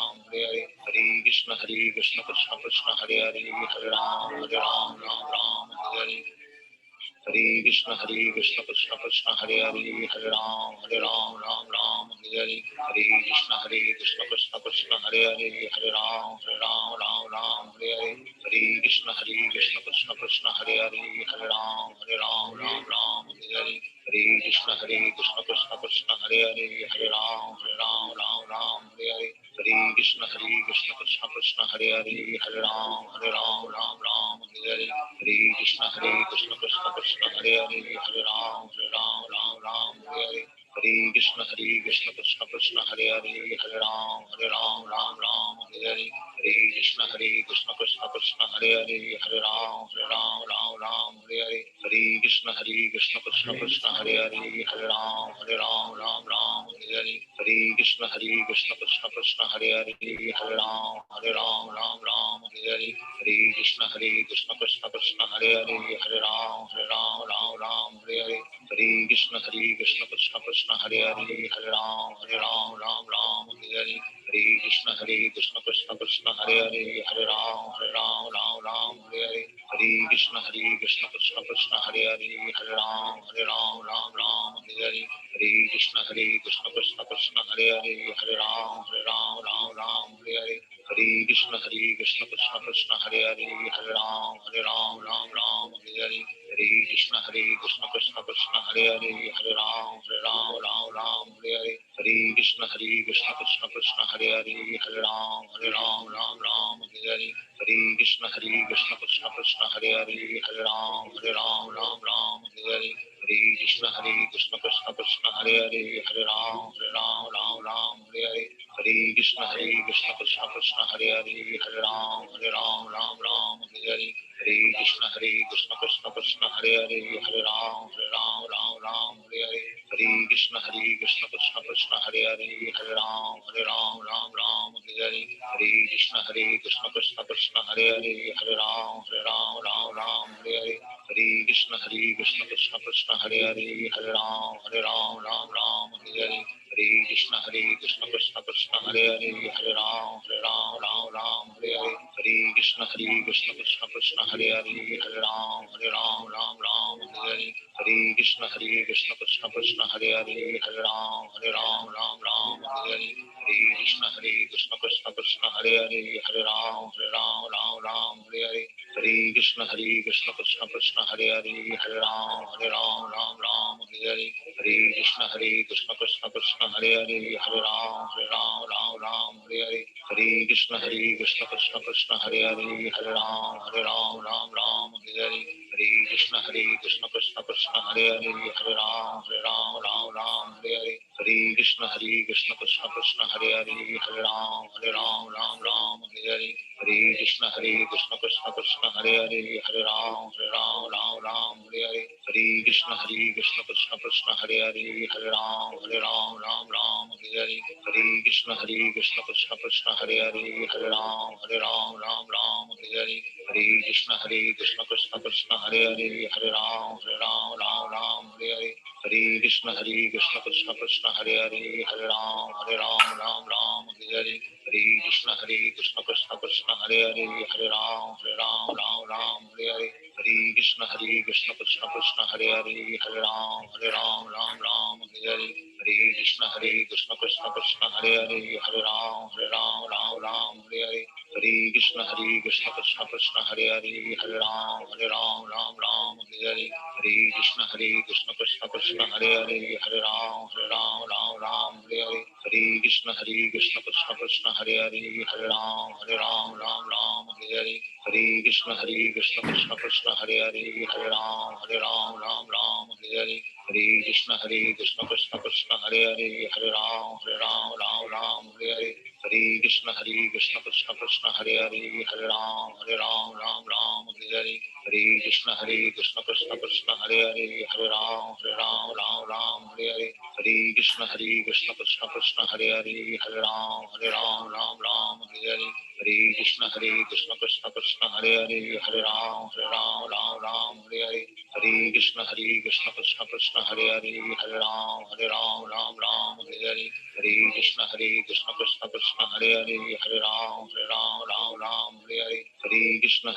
Hare Hare Krishna Krishna Krishna Hare Hare Hare Ram Hare Hare Hare Krishna Krishna Krishna Hare Hare Hare Ram Ram Hare Hare Hare Krishna Krishna Krishna Hare Hare Hare Ram Hare Hare Hare Krishna Krishna Krishna Hare Hare Hare Ram Hare Hare Hare Krishna Krishna Krishna Hare Hare Hare Ram Hare Hare Hare Krishna Krishna Krishna Hare Hare Hare Ram Hare Hare Hare Krishna Krishna Krishna Hare Hare Hare Ram Hare Hare Hare Krishna Krishna Krishna Hare Hare Hare Ram Hare Hare Hare Krishna Krishna Krishna Hare Hare Hare Ram Hare Hare Hare Krishna Krishna Krishna Hare Hare Hare Ram Hare Hare Hare Krishna Krishna Krishna Hare Hare Hare Ram Hare Hare Hare Krishna Krishna Krishna Hare Hare Hare Ram Hare Hare Hare Krishna Krishna Krishna Hare Hare Hare Ram Hare Hare Hare Krishna Krishna Krishna Hare Hare Hare Ram Hare Hare Hare Krishna Krishna Krishna Hare Hare Hare Ram Hare Hare Hare Krishna Krishna Krishna Hare Hare Hare Ram Hare Hare Hare Krishna Krishna Krishna Hare Hare Hare Ram Hare Hare Hare Krishna Krishna Krishna Hare Hare Hare Ram Hare Hare Hare Krishna Krishna Krishna Hare Hare Hare Ram Hare Hare Hare Krishna Krishna Krishna Hare Hare Hare Ram Hare Hare Hare Krishna Krishna Krishna Hare Hare Hare Ram Hare Hare Hare Krishna Krishna Krishna Hare Hare Hare Ram Hare Hare Hare Krishna Krishna Krishna Hare Hare Hare Ram Hare Hare Hare Krishna Krishna Krishna Hare Hare Hare Ram Hare Hare Hare Krishna Krishna Krishna Hare Hare Hare Ram Hare Hare Hare Krishna Krishna Krishna Hare Hare Hare Ram Hare Hare Hare Krishna Krishna Krishna Hare Hare Hare Ram Hare Hare Hare Krishna Krishna Krishna Hare Hare Hare Ram Hare Hare Hare Krishna Krishna Krishna Hare Hare Hare Ram Hare Hare Hare Krishna Krishna Krishna Hare Hare Hare Ram Hare Hare Hare Krishna Krishna Krishna Hare Hare Hare Ram Hare Hare Hare Krishna Krishna Krishna Hare Hare Hare Ram Hare Hare Hare Krishna Krishna Krishna Hare Hare Hare Ram Hare Hare Hare Krishna Krishna Krishna Hare Hare Hare Ram Hare Hare Hare Krishna Krishna Krishna Hare Hare Hare Ram Hare Hare Hare Krishna Krishna Krishna Hare Hare Hare Ram Hare Hare Hare Krishna Krishna Krishna Hare Hare Hare Ram Hare Hare Hare Krishna Krishna Krishna Hare Hare Hare Ram Hare Hare Hare Krishna Krishna Krishna Hare Hare Hare Ram Hare Hare Hare Krishna Krishna Krishna Hare Hare, Hare Ram Ram Ram Hare Hare, Hare Krishna Krishna Krishna Hare Hare, Hare Ram Ram Hare Hare, Hare Krishna Krishna Krishna Hare Hare, Hare Ram Ram Hare Hare, Hare Krishna Krishna Krishna Hare Hare, Hare Ram Hare Hare, Hare Krishna Krishna Krishna Hare Hare, Hare Ram Hare Hare, Hare Krishna Krishna Krishna Hare Hare, Hare Ram Hare Hare, Hare Krishna Krishna Krishna Hare Hare, Hare Ram Hare Hare, Hare Krishna Krishna Krishna Hare Hare, Hare Ram Hare Hare, Hare Krishna Krishna Krishna Hare Hare, Hare Ram Hare Hare, Hare Krishna Krishna Krishna Hare Hare, Hare Ram Hare Hare, Hare Krishna Krishna Krishna Hare Hare, Hare Ram Hare Hare, Hare Krishna Krishna Krishna Hare Hare, Hare Ram Hare Hare, Hare Krishna Krishna Krishna Hare Hare, Hare Ram Hare Hare, Hare Krishna Krishna Krishna Hare Hare, Hare Ram Hare Hare, Hare Krishna Krishna Krishna Hare Hare, Hare Ram Hare Hare, Hare Krishna Krishna Krishna Hare Hare, Hare Ram Hare Hare, Hare Krishna Krishna Krishna Hare Hare, Hare Ram Hare Hare, Hare Krishna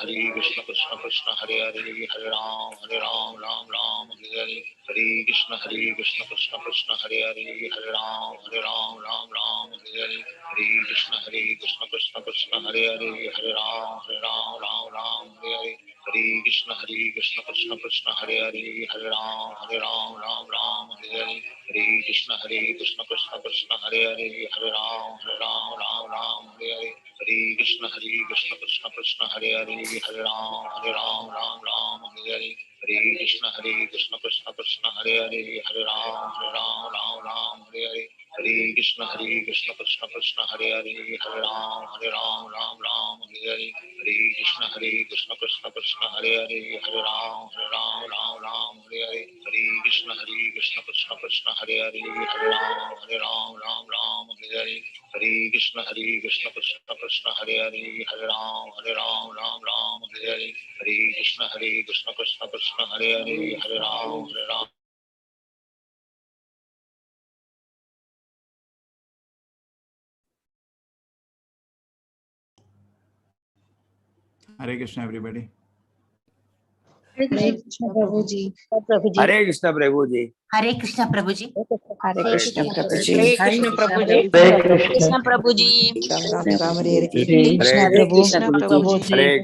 Krishna Krishna Hare Hare, Hare Ram Hare Hare, Hare Krishna Krishna Krishna Hare Hare, Hare Ram Hare Hare, Hare Krishna Krishna Krishna Hare Hare, Hare Ram Hare Hare, Hare Krishna Krishna Krishna Hare Hare, Hare Ram Hare Hare, Hare Krishna Krishna Krishna Hare Hare, Hare Ram Hare Hare, Hare Krishna Krishna Krishna Hare Hare, Hare Ram Hare Hare, Hare Krishna Krishna Krishna Hare Hare, Hare Ram Hare Hare, Hare Krishna Krishna Krishna Hare Hare, Hare Ram Hare Hare, Hare Krishna Krishna Krishna Hare Hare, Hare Ram Hare Hare, Hare Krishna Krishna Krishna Hare Hare, Hare Ram Hare Krishna, everybody. Hare Krishna Prabhu ji. Hare Krishna Prabhu ji. Hare Krishna Prabhu ji. Hare Krishna Prabhu ji. Hare Krishna Prabhu ji. Hare Krishna Prabhu ji. Ram Ram Hare Hare Hare Hare Krishna Prabhu. Hare